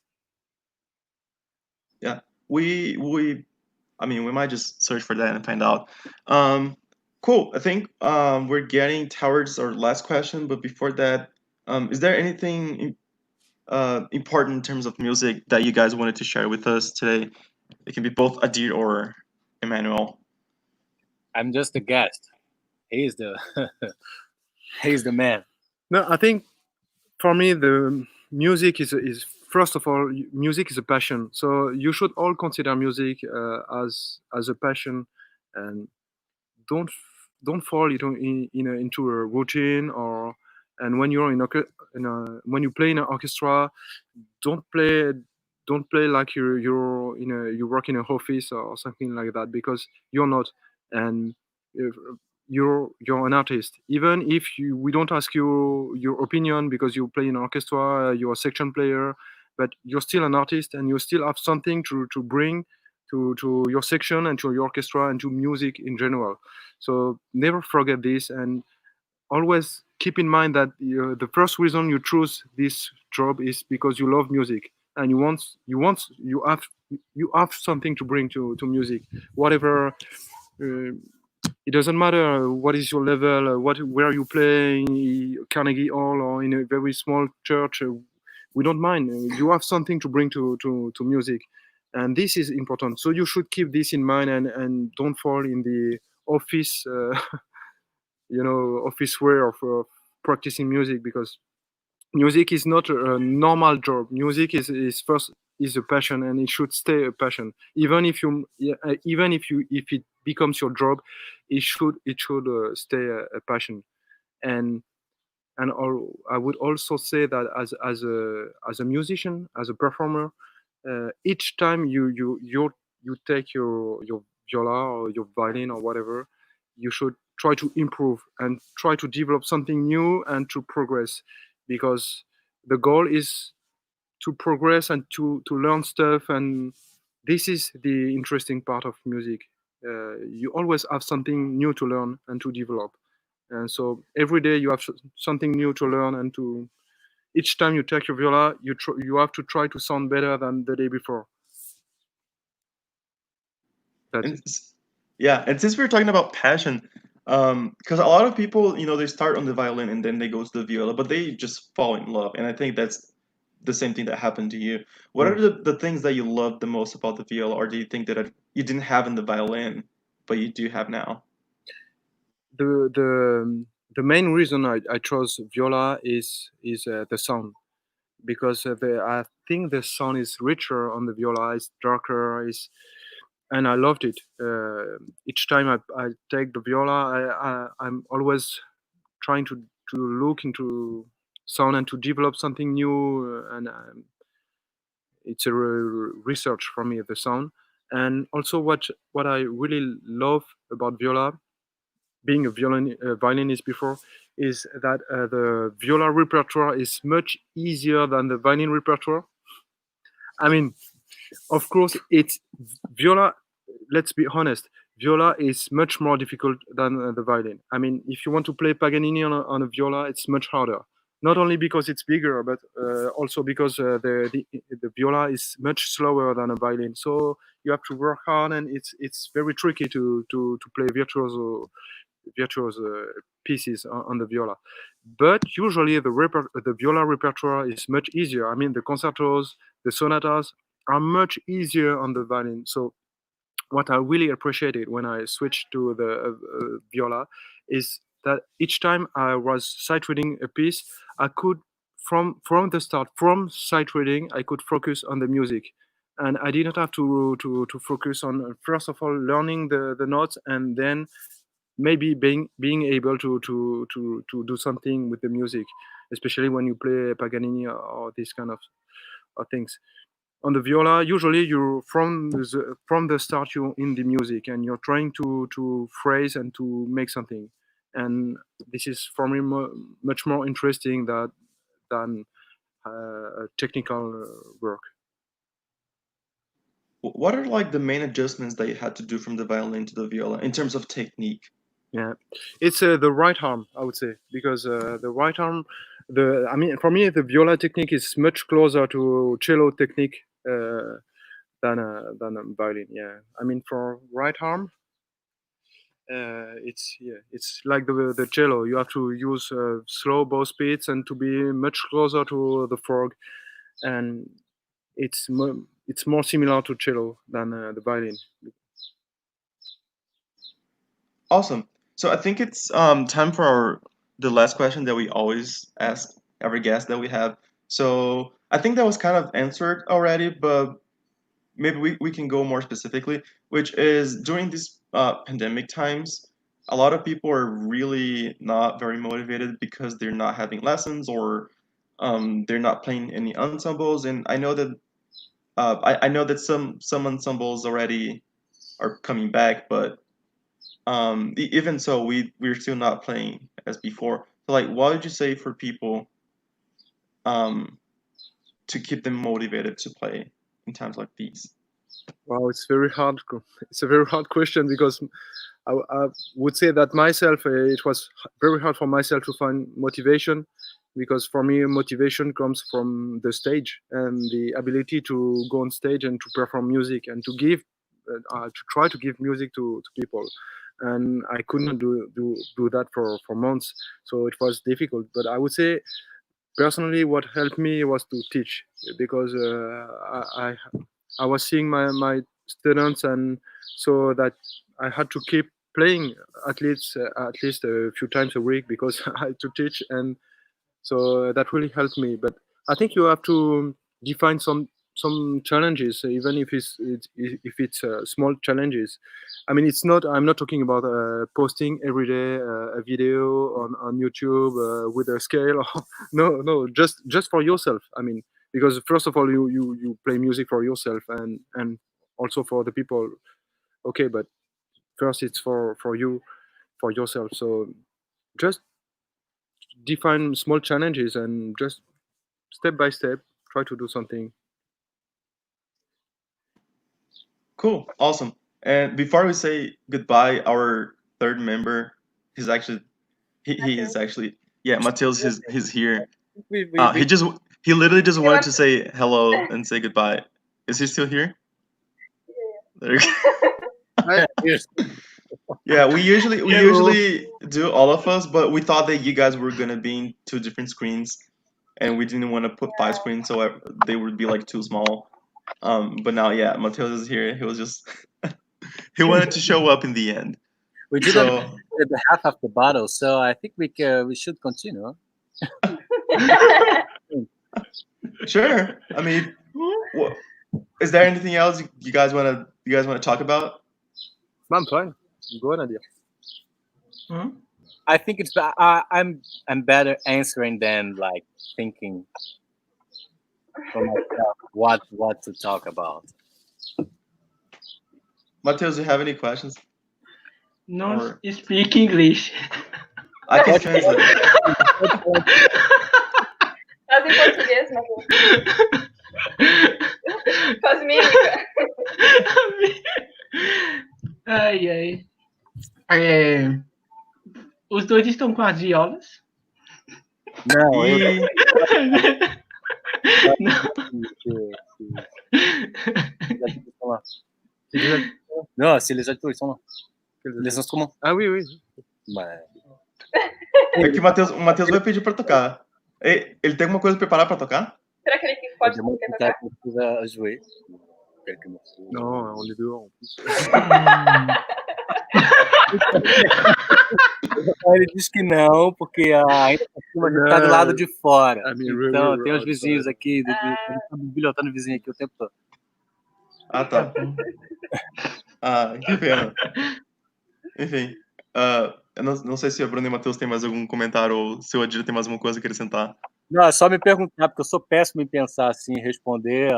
Yeah, we I mean we might just search for that and find out. Um, cool. I think we're getting towards our last question, but before that, is there anything important in terms of music that you guys wanted to share with us today? It can be both Adir or Emmanuel. I'm just a guest. He's the he's the man. No, I think for me the music is first of all, music is a passion. So you should all consider music as a passion, and don't don't fall into a routine. Or and when you're when you play in an orchestra, don't play don't play like you work in an office or something like that, because you're not. And if you're an artist, even if we don't ask you your opinion because you play in an orchestra, you're a section player, but you're still an artist and you still have something to bring to your section and to your orchestra and to music in general. So never forget this, and always keep in mind that the first reason you choose this job is because you love music and you have something to bring to music, whatever. It doesn't matter what is your level, what where you play in Carnegie Hall or in a very small church. We don't mind. You have something to bring to music, and this is important. So you should keep this in mind and don't fall in the office, office way of practicing music, because music is not a normal job. Music is first is a passion, and it should stay a passion. Even if you, yeah, if it becomes your job, it should stay a passion. And I would also say that as a musician, as a performer, each time you take your viola or your violin or whatever, you should try to improve and try to develop something new and to progress, because the goal is to progress and to learn stuff, and this is the interesting part of music. You always have something new to learn and to develop, and so every day you have something new to learn, and to each time you take your viola, you have to try to sound better than the day before. That's And it. yeah, and since we're talking about passion, because a lot of people, they start on the violin and then they go to the viola, but they just fall in love. And I think that's the same thing that happened to you. What Yeah. are the things that you love the most about the viola, or do you think that you didn't have in the violin, but you do have now? The main reason I chose viola is the sound, because I think the sound is richer on the viola, it's darker, is and I loved it. Each time I take the viola, I'm always trying to look into sound and to develop something new, and it's a research for me, the sound. And also what I really love about viola, being a violinist before, is that the viola repertoire is much easier than the violin repertoire. I mean, of course, it's viola. Let's be honest. Viola is much more difficult than the violin. I mean, if you want to play Paganini on a viola, it's much harder. Not only because it's bigger, but also because the viola is much slower than a violin. So you have to work hard, and it's very tricky to play virtuoso pieces on the viola. But usually the viola repertoire is much easier. I mean, the concertos, the sonatas are much easier on the violin. So what I really appreciated when I switched to the viola is that each time I was sight reading a piece, I could from the start, from sight reading, I could focus on the music, and I didn't have to focus on first of all learning the notes, and then maybe being able to do something with the music, especially when you play Paganini or this kind of things. On the viola, usually you from the start you're in the music and you're trying to phrase and to make something, and this is for me much more interesting than technical work. What are like the main adjustments that you had to do from the violin to the viola in terms of technique? Yeah, it's the right arm, I would say, because the right arm, the I mean, for me, the viola technique is much closer to cello technique than a violin. Yeah, I mean, for right arm, it's like the cello. You have to use slow bow speeds and to be much closer to the frog, and it's more similar to cello than the violin. Awesome. So I think it's time for the last question that we always ask every guest that we have. So I think that was kind of answered already, but maybe we can go more specifically, which is during these pandemic times, a lot of people are really not very motivated because they're not having lessons, or they're not playing any ensembles. And I know that I know that some ensembles already are coming back, but even so, we're still not playing as before. So like, what would you say for people um, to keep them motivated to play in times like these? Wow, it's very hard. It's a very hard question because I would say that myself, it was very hard for myself to find motivation, because for me, motivation comes from the stage and the ability to go on stage and to perform music and to give, to try to give music to people. And I could not do that for months, so it was difficult. But I would say personally, what helped me was to teach, because I was seeing my students, and so that I had to keep playing at least a few times a week, because I had to teach, and so that really helped me. But I think you have to define some challenges, even if it's small challenges. I mean, it's not. I'm not talking about posting every day a video on YouTube with a scale. No, just for yourself. I mean, because first of all, you play music for yourself, and also for the people. Okay, but first it's for you, for yourself. So just define small challenges and just step by step try to do something. Cool, awesome. And before we say goodbye, our third member, he's actually he is actually, yeah, Mateus, he's here. We, we, we, He literally just He wanted wants to say hello and say goodbye. Is he still here? There you go. yes. Yeah, we Hello. usually do all of us, but we thought that you guys were gonna be in two different screens, and we didn't want to put five screens, so they would be like too small. But now, yeah, Mateus is here. He was just he wanted to show up in the end. We didn't So get the half of the bottle, so I think we should continue. sure. I mean, is there anything else you guys wanna talk about? I'm fine. Go on, Nadia. I think it's I'm better answering than like thinking for myself what to talk about. Mateus, do you have any questions? No Or- speak English. I can translate. Faz em português, Matheus. Faz mímica. Ai, ai. É, os dois estão com as violas? Não, eu E non, c'est les altos, ils sont là. Les instruments. Ah oui. Bah, é que o Mateus vai pedir pra tocar. Ele tem alguma coisa preparada pra tocar? Será que ele pode quer tocar? precisa jouer. Quelques morceaux. Non, on est dehors en plus. Ele disse que não, porque ainda por cima a gente tá do lado de fora. I mean, Então, really, tem os outside. vizinhos aqui, bilhotando vizinho aqui o tempo todo. Ah, tá. Ah, que pena. Enfim, eu não sei se a Bruna e o Matheus têm mais algum comentário ou se o Adílio tem mais alguma coisa a acrescentar. Não, é só me perguntar, porque eu sou péssimo em pensar assim, responder.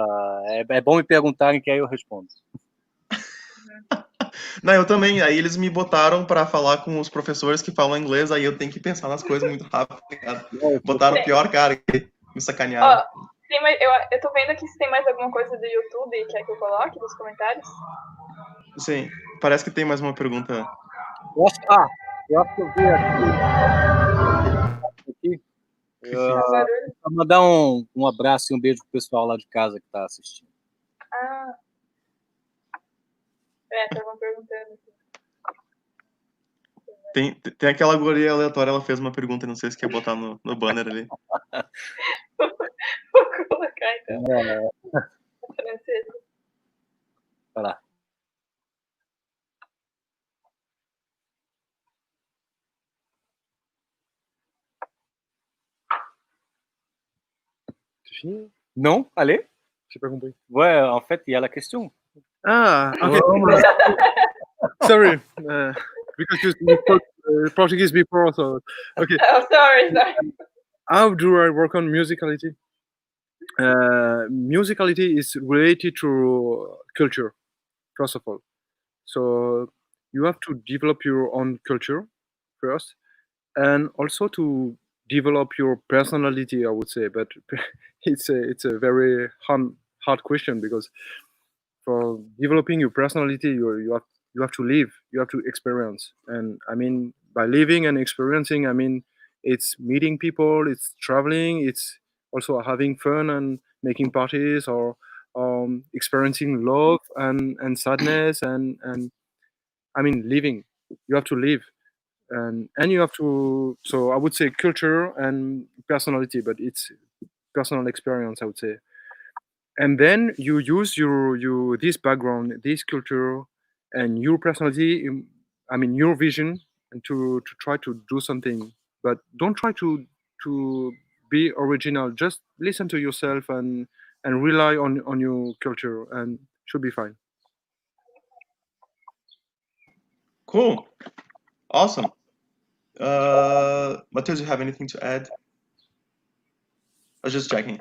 É bom me perguntarem que aí eu respondo. Não, eu também. Aí eles me botaram pra falar com os professores que falam inglês, aí eu tenho que pensar nas coisas muito rápido. Botaram o pior cara aqui, me sacanearam. Eu tô vendo aqui se tem mais alguma coisa do YouTube que quer que eu coloque nos comentários. Sim, parece que tem mais uma pergunta. Eu acho que eu vi aqui. Vou mandar um abraço e um beijo pro pessoal lá de casa que tá assistindo. Estavam perguntando aqui. Tem aquela guria aleatória, ela fez uma pergunta, não sei se quer botar no banner ali. Vou colocar então. Francesa. Vai lá. Non, allez. J'ai pas compris. Ouais, en fait, il y a la question. Ah, okay. Sorry, because you spoke Portuguese before, so okay. Oh, sorry. How do I work on musicality? Musicality is related to culture, first of all. So you have to develop your own culture first, and also to develop your personality, I would say. But it's a very hard question, because for developing your personality, you have to live, you have to experience. And I mean, by living and experiencing, I mean, it's meeting people, it's traveling, it's also having fun and making parties, or experiencing love and sadness, and I mean, living. You have to live, and you have to. So I would say culture and personality, but it's personal experience, I would say. And then you use your this background, this culture, and your personality, I mean, your vision, and to try to do something. But don't try to be original. Just listen to yourself, and rely on your culture, and should be fine. Cool. Awesome. Matheus, you have anything to add? I was just checking.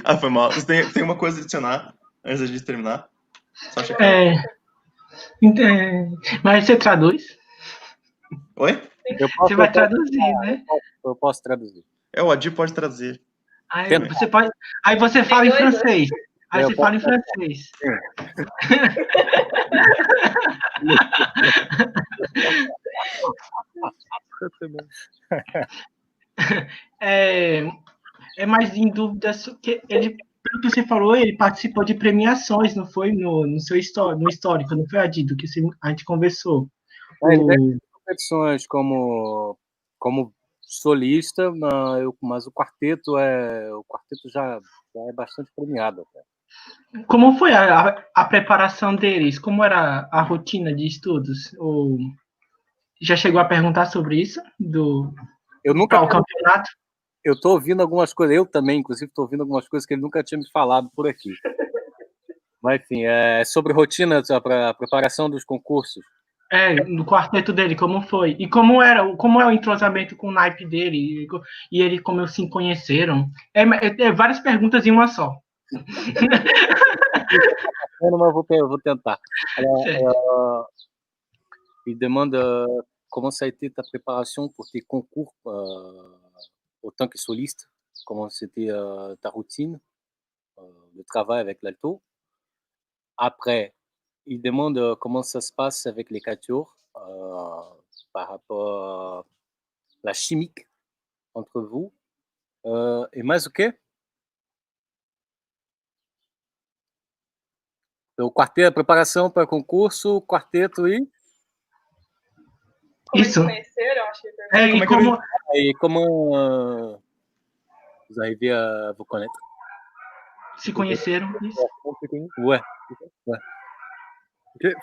Ah, foi mal. Você tem uma coisa a adicionar antes da gente terminar? Só checar. Mas você traduz? Oi? Você vai traduzir, né? Eu posso traduzir. O Adi pode traduzir. Aí você fala em francês. Aí você fala em francês. É mais em dúvida, que ele, pelo que você falou, ele participou de premiações, não foi? No seu no histórico, não foi, Adido, que a gente conversou. Ele teve competições como solista, mas o quarteto já é bastante premiado. Até. Como foi a preparação deles? Como era a rotina de estudos? Ou já chegou a perguntar sobre isso? Eu nunca ao campeonato? Eu estou ouvindo algumas coisas, eu também, inclusive, estou ouvindo algumas coisas que ele nunca tinha me falado por aqui. Mas, enfim, sobre rotina para a preparação dos concursos. No quarteto dele, como foi? E como é o entrosamento com o naipe dele? E ele, como se conheceram? Várias perguntas em uma só. Mas vou tentar. Il demande comment ça a été ta préparation pour tes concours autant que soliste, comment c'était ta routine, le travail avec l'alto. Après, il demande comment ça se passe avec les quatuors par rapport à la chimique entre vous. Et mais o quê? O quarteto, a preparação para concurso, quarteto e... Isso. Et comment vous arrivez à vous connaître? Se conheceram, isso. Ouais. Okay,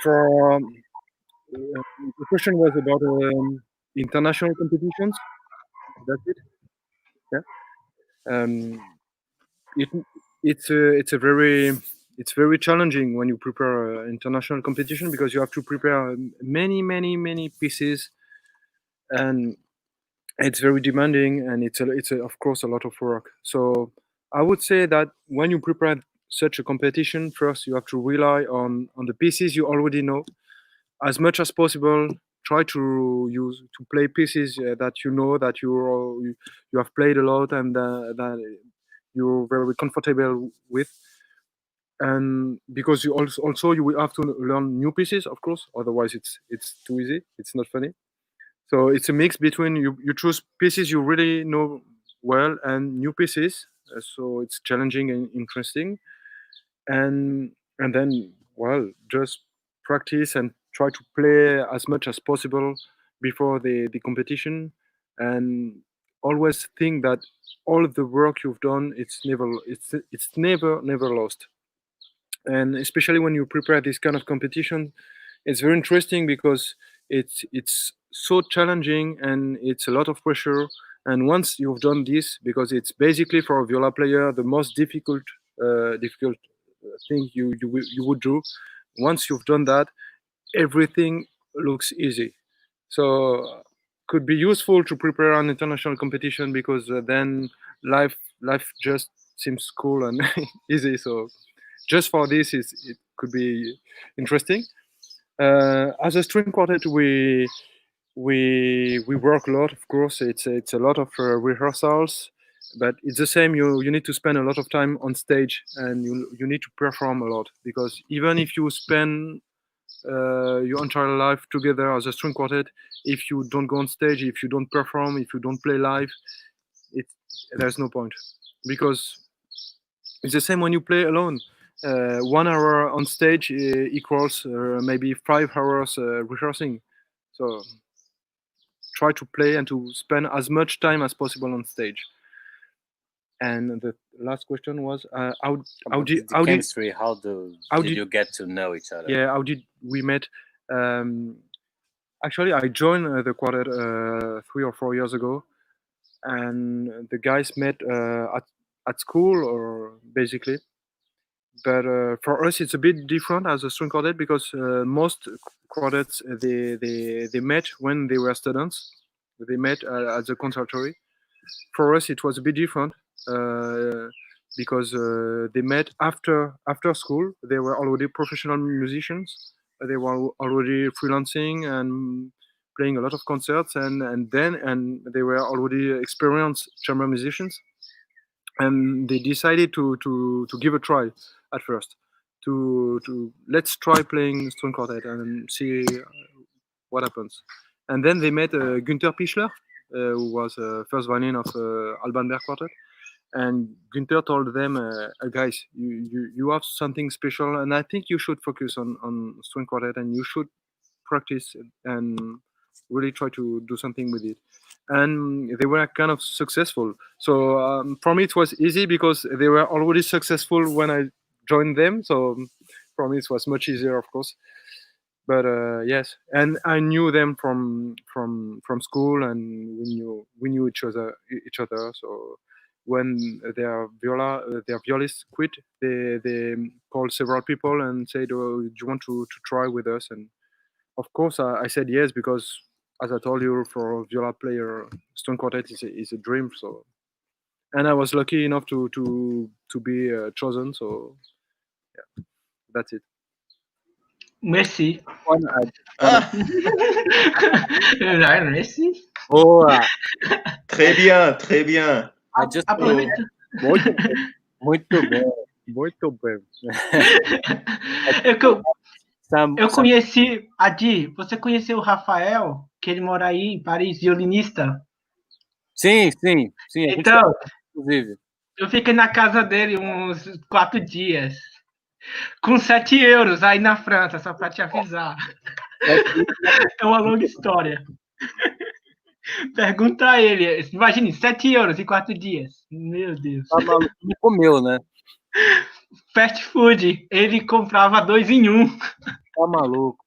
the question was about international competitions. That's it. Yeah. It's very challenging when you prepare international competition, because you have to prepare many pieces, and it's very demanding, and it's of course a lot of work. So I would say that when you prepare such a competition, first you have to rely on the pieces you already know as much as possible. Try to play pieces that you know, that you have played a lot, and that you're very comfortable with. And because you also you will have to learn new pieces, of course, otherwise it's too easy, it's not funny. So it's a mix between you choose pieces you really know well and new pieces, so it's challenging and interesting. And then, well, just practice and try to play as much as possible before the competition, and always think that all of the work you've done, it's never lost. And especially when you prepare this kind of competition, it's very interesting because it's so challenging, and it's a lot of pressure. And once you've done this, because it's basically for a viola player the most difficult thing you would do, once you've done that, everything looks easy. So could be useful to prepare an international competition, because then life just seems cool and easy. So just for this, it could be interesting. As a string quartet, we we work a lot. Of course, it's a lot of rehearsals, but it's the same. You need to spend a lot of time on stage, and you need to perform a lot, because even if you spend your entire life together as a string quartet, if you don't go on stage, if you don't perform, if you don't play live, there's no point, because it's the same when you play alone. 1 hour on stage equals maybe 5 hours rehearsing. So try to play and to spend as much time as possible on stage. And the last question was how did chemistry? How did you get to know each other? Yeah, how did we met? Actually, I joined the quartet 3 or 4 years ago, and the guys met at school, or basically. But for us, it's a bit different as a string quartet, because most quartets they met when they were students. They met at the conservatory. For us, it was a bit different because they met after school. They were already professional musicians. They were already freelancing and playing a lot of concerts, and they were already experienced chamber musicians. And they decided to give a try at first. To let's try playing string quartet and see what happens. And then they met Günther Pichler, who was first violin of Alban Berg Quartet. And Günther told them, guys, you have something special, and I think you should focus on string quartet, and you should practice and really try to do something with it. And they were kind of successful. So for me, it was easy because they were already successful when I joined them. So for me, it was much easier, of course. But yes, and I knew them from school, and we knew each other. So when their violist quit, they called several people and said, "Oh, do you want to try with us?" And of course, I said yes, because, as I told you, for a viola player, string quartet is a dream. So, and I was lucky enough to be chosen. So, yeah, that's it. Merci. Ah, Merci. Boa! très bien, très bien. Aproveita. Muito bem. Muito bem. Eu conheci, Adi, você conheceu o Rafael, que ele mora aí em Paris, violinista? Sim. Então, Inclusive. eu fiquei na casa dele uns 4 dias, com 7 euros aí na França, só para te avisar. É uma longa história. Pergunta a ele, imagine, 7 euros em 4 dias. Meu Deus. Tá maluco, me comeu, né? Fast food, ele comprava 2 em 1. Tá maluco.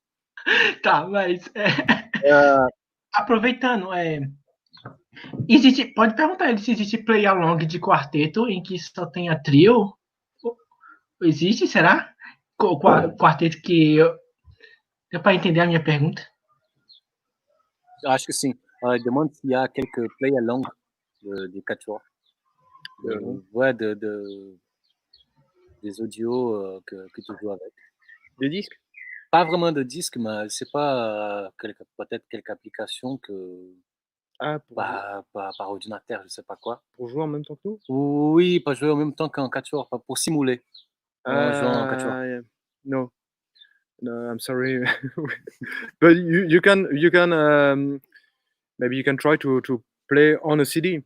Tá, mas aproveitando, pode perguntar ele se existe play along de quarteto em que só tenha trio? Existe, será? Quarteto que deu para entender a minha pergunta? Acho que sim. Demande s'il y a quelques play along de quatuor. Ouais, des audios que tu joues avec. Des disques? Pas vraiment de disques, mais c'est pas peut-être quelque application que par ordinateur, je sais pas quoi. Pour jouer en même temps que nous? Oui, pas jouer en même temps qu'en quatuor, pas pour simuler. Jouant en quatuor. Yeah. No, I'm sorry, but you can maybe you can try to play on a CD.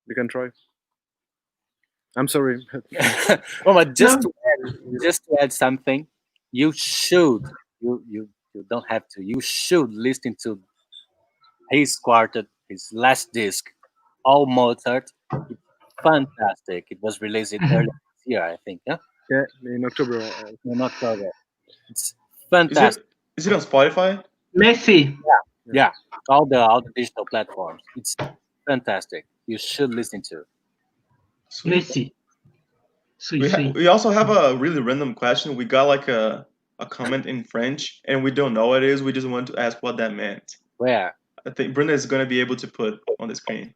You can try. I'm sorry. Oh, but just to add something, you don't have to. You should listen to his quartet, his last disc, all Mozart. It's fantastic. It was released earlier this year, I think. Yeah. Yeah, in October. In October. It's fantastic. Is it on Spotify? Merci. Yeah. All the digital platforms. It's fantastic. You should listen to. Merci. We also have a really random question. We got like a comment in French, and we don't know what it is. We just want to ask what that meant. Where? I think Brenda is going to be able to put on the screen.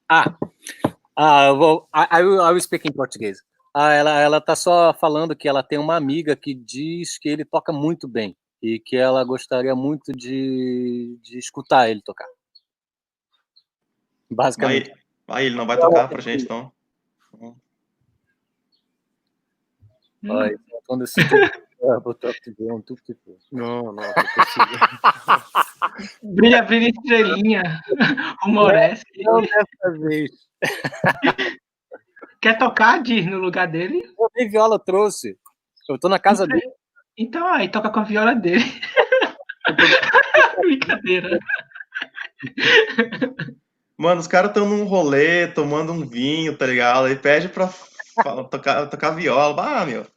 Well, I will speak in português. Ela tá só falando que ela tem uma amiga que diz que ele toca muito bem. e que ela gostaria muito de escutar ele tocar. Basicamente. Aí ele não vai tocar pra gente, então. Olha, quando esse botou um tipo. Non, non, c'est possible. Brilha, brilha, estrelinha. Humorece. Não dessa vez. Quer tocar, Di, no lugar dele? Eu nem viola trouxe. Eu tô na casa dele. Então, aí toca com a viola dele. Brincadeira. Mano, os caras estão num rolê, tomando um vinho, tá ligado? Aí pede pra tocar viola. Ah, meu.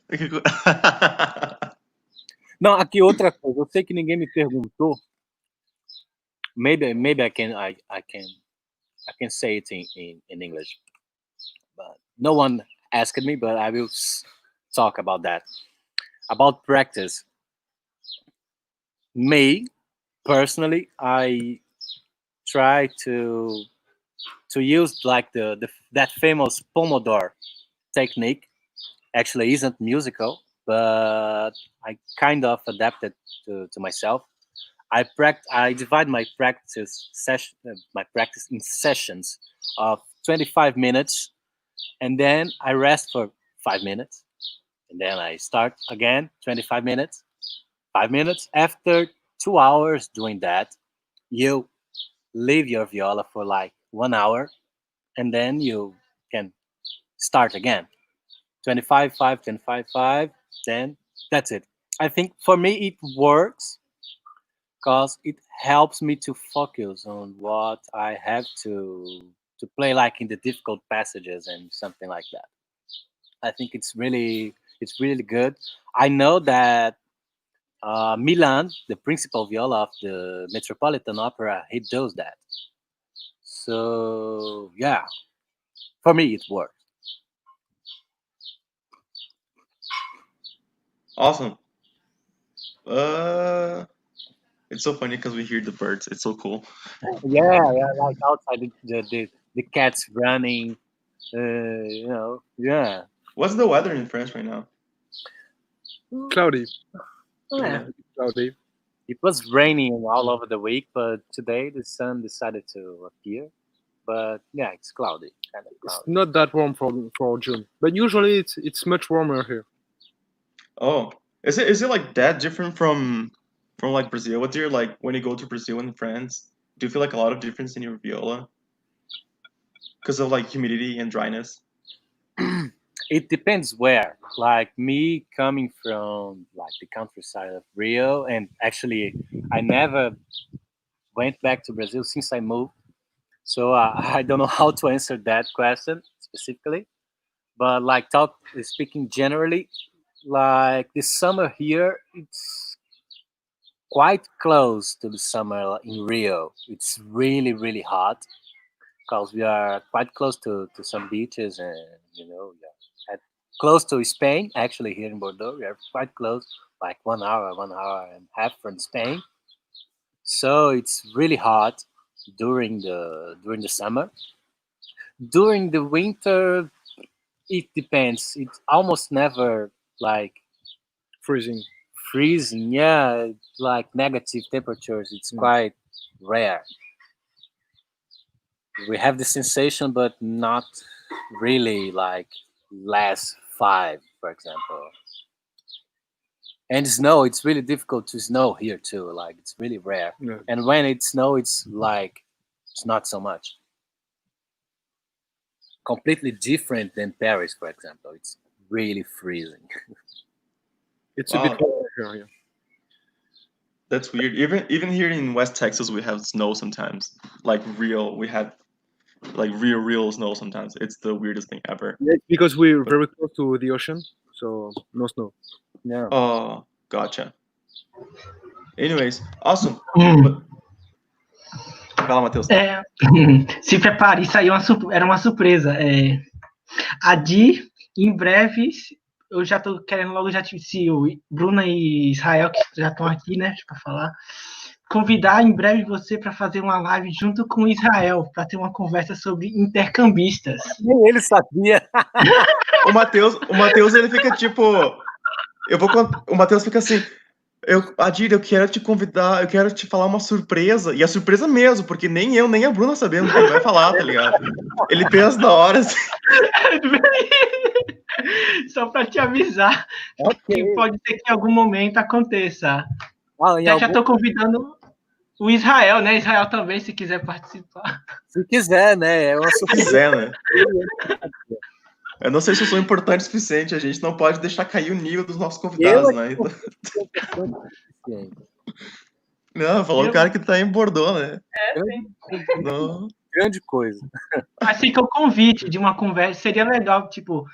Não, aqui outra coisa. Eu sei que ninguém me perguntou. Maybe I can say it in English. But no one asked me, but I will talk about that. About practice. Me, personally, I try to use like that famous Pomodoro technique. Actually isn't musical, but I kind of adapted to myself. I divide my practice in sessions of 25 minutes, and then I rest for 5 minutes, and then I start again 25 minutes, 5 minutes. After 2 hours doing that, you leave your viola for like 1 hour, and then you can start again. 25, 5, 25, 5, then that's it. I think for me it works because it helps me to focus on what I have to play, like in the difficult passages and something like that. I think it's really good. I know that Milan, the principal viola of the Metropolitan Opera, he does that. So yeah, for me it works. Awesome. It's so funny because we hear the birds. It's so cool. Yeah, like outside the cats running. Yeah. What's the weather in France right now? Cloudy. Yeah. Cloudy. It was raining all over the week, but today the sun decided to appear. But yeah, it's cloudy, kind of It's cloudy. not that warm for June, but usually it's much warmer here. Oh, is it like that different from like Brazil? What's your like when you go to Brazil and France? Do you feel like a lot of difference in your viola because of like humidity and dryness? It depends where. Like me coming from like the countryside of Rio, and actually I never went back to Brazil since I moved. So I don't know how to answer that question specifically. But like speaking generally, like the summer here, it's quite close to the summer in Rio. It's really, really hot because we are quite close to some beaches, and close to Spain. Actually, here in Bordeaux, we are quite close, like 1 hour, 1.5 hours from Spain. So it's really hot during the summer. During the winter, it depends. It's almost never like Freezing. Yeah, like negative temperatures. It's quite rare. We have the sensation, but not really like less 5, for example. And snow, it's really difficult to snow here too. Like it's really rare. Yeah. And when it snows, it's like it's not so much. Completely different than Paris, for example. It's really freezing. It's a bit warmer here. Yeah. That's weird. Even here in West Texas, we have snow sometimes. Like we have like real snow sometimes. It's the weirdest thing ever. Yeah, because we're very close to the ocean, so no snow. Yeah. Oh, gotcha. Anyways, awesome. Fala, Matheus. Se prepare, isso aí era uma surpresa. A Di, em breve, eu já tô querendo logo se o Bruna e Israel, que já estão aqui, né, para falar, convidar em breve você para fazer uma live junto com o Israel, para ter uma conversa sobre intercambistas. Nem ele sabia. O Matheus, ele fica tipo... O Matheus fica assim... Adir, eu quero te convidar, eu quero te falar uma surpresa. E é surpresa mesmo, porque nem eu, nem a Bruna sabemos o que ele vai falar, tá ligado? Ele pensa na hora, assim. Só para te avisar que pode ser que em algum momento aconteça. Já estou convidando o Israel, né? Israel também, se quiser participar. Se quiser, né? É uma Se quiser, né? Eu não sei se eu sou importante o suficiente, a gente não pode deixar cair o nível dos nossos convidados, né? Então... Não, falou o cara que tá em Bordeaux, né? Sim. Não. Grande coisa. Mas fica o convite de uma conversa. Seria legal, tipo,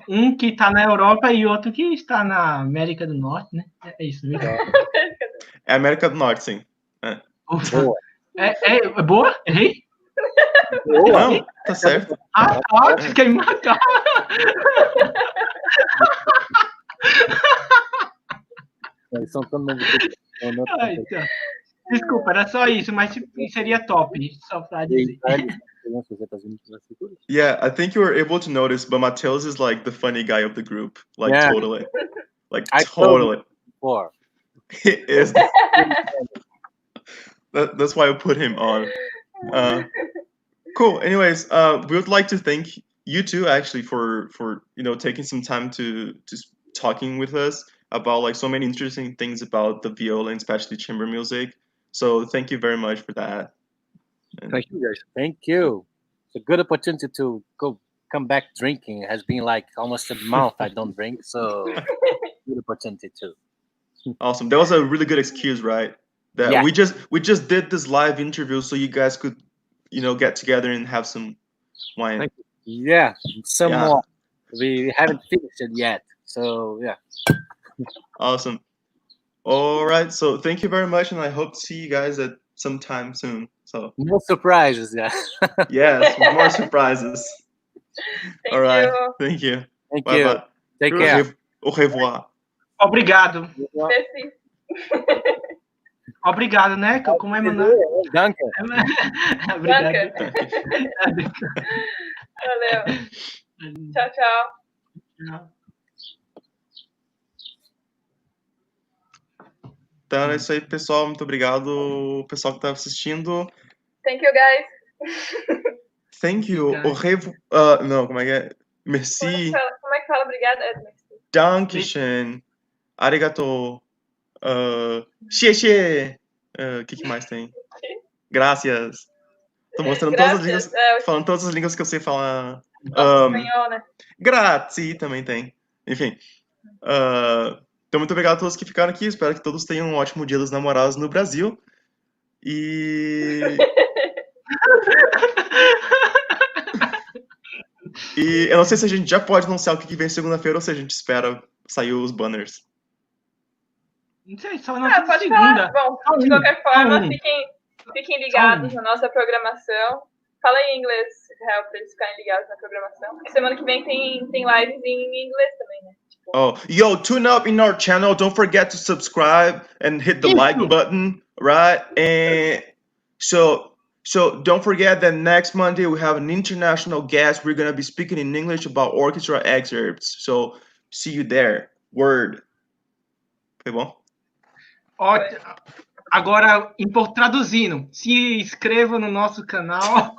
um que está na Europa e outro que está na América do Norte, né? É isso mesmo. É América do Norte, sim. É. Boa. É boa? Errei? Não, tá certo. Ah, tá. Você quer me matar? São tão Desculpa, era só isso, mas seria top, só pra dizer. Yeah, I think you were able to notice, but Mateus is like the funny guy of the group. Like, Yeah. totally. Like, I totally. Before. He is. That's why I put him on. Cool. Anyways, we would like to thank you too, actually, for taking some time to talking with us about like so many interesting things about the viola and especially chamber music. So thank you very much for that. Thank you, guys. Thank you. It's a good opportunity to come back drinking. It has been like almost a month I don't drink, so good opportunity too. Awesome. That was a really good excuse, right? That Yeah. we just did this live interview so you guys could, get together and have some wine. Thank you. Yeah, some Yeah. more. We haven't finished it yet, so yeah. Awesome. All right. So thank you very much, and I hope to see you guys at some time soon. So No surprises, yeah. yes, more surprises. Thank All right. you. Thank you. Thank Bye you. bye. Take care. Au revoir. Obrigado. Merci. Obrigado, né? Como é, Emmanuel? Danke. Obrigado. Valeu. Tchau, tchau. Então é isso aí, pessoal. Muito obrigado, pessoal que tá assistindo. Thank you, guys. Thank you. Au revoir. Não, como é que é? Merci. Como é que fala obrigado? Dankeschön. Arigato. Xie. O que mais tem? Graças. Tô mostrando todas as línguas. Falando todas as línguas que eu sei falar. Espanhol, né? Grazie também tem. Enfim. Então, muito obrigado a todos que ficaram aqui. Espero que todos tenham um ótimo Dia dos Namorados no Brasil. E eu não sei se a gente já pode anunciar o que vem segunda-feira ou se a gente espera sair os banners. Não sei, só na pode segunda. falar. Bom, de qualquer forma, fiquem ligados na nossa programação. Fala em inglês, Israel, para eles ficarem ligados na programação. Porque semana que vem tem lives em inglês também, né? Tune up in our channel. Don't forget to subscribe and hit the like button, right? And so don't forget that next Monday we have an international guest. We're going to be speaking in English about orchestra excerpts. So see you there. Word. Foi bom? Agora, traduzindo, se inscreva no nosso canal,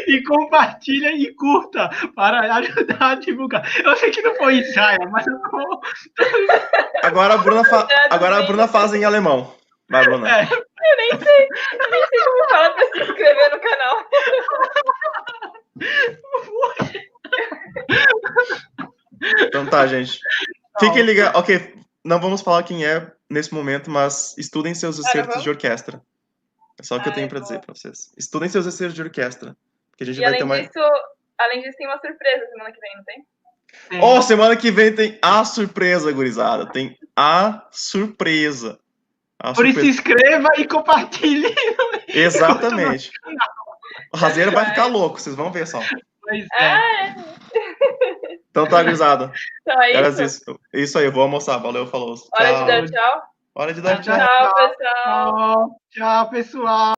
e compartilha e curta para ajudar a divulgar. Eu sei que não foi Israel, mas eu tô... Agora a Bruna faz em alemão. Vai, Bruna. Eu nem sei como fala para se inscrever no canal. Então tá, gente. Fiquem ligados. Ok, não vamos falar quem é nesse momento, mas estudem seus excertos de orquestra. É só o que eu tenho para dizer para vocês. Estudem seus excertos de orquestra. Porque a gente vai ter mais... Além disso, tem uma surpresa semana que vem, não tem? Semana que vem tem a surpresa, gurizada. Tem a surpresa. Por isso, se inscreva e compartilhe. Exatamente. O Razeiro vai ficar louco, vocês vão ver só. Pois é. Então tá, gurizada. Então é isso. Isso aí, eu vou almoçar. Valeu, falou. Hora de dar tchau. Hora de dar tchau. Tchau, pessoal. Tchau, pessoal.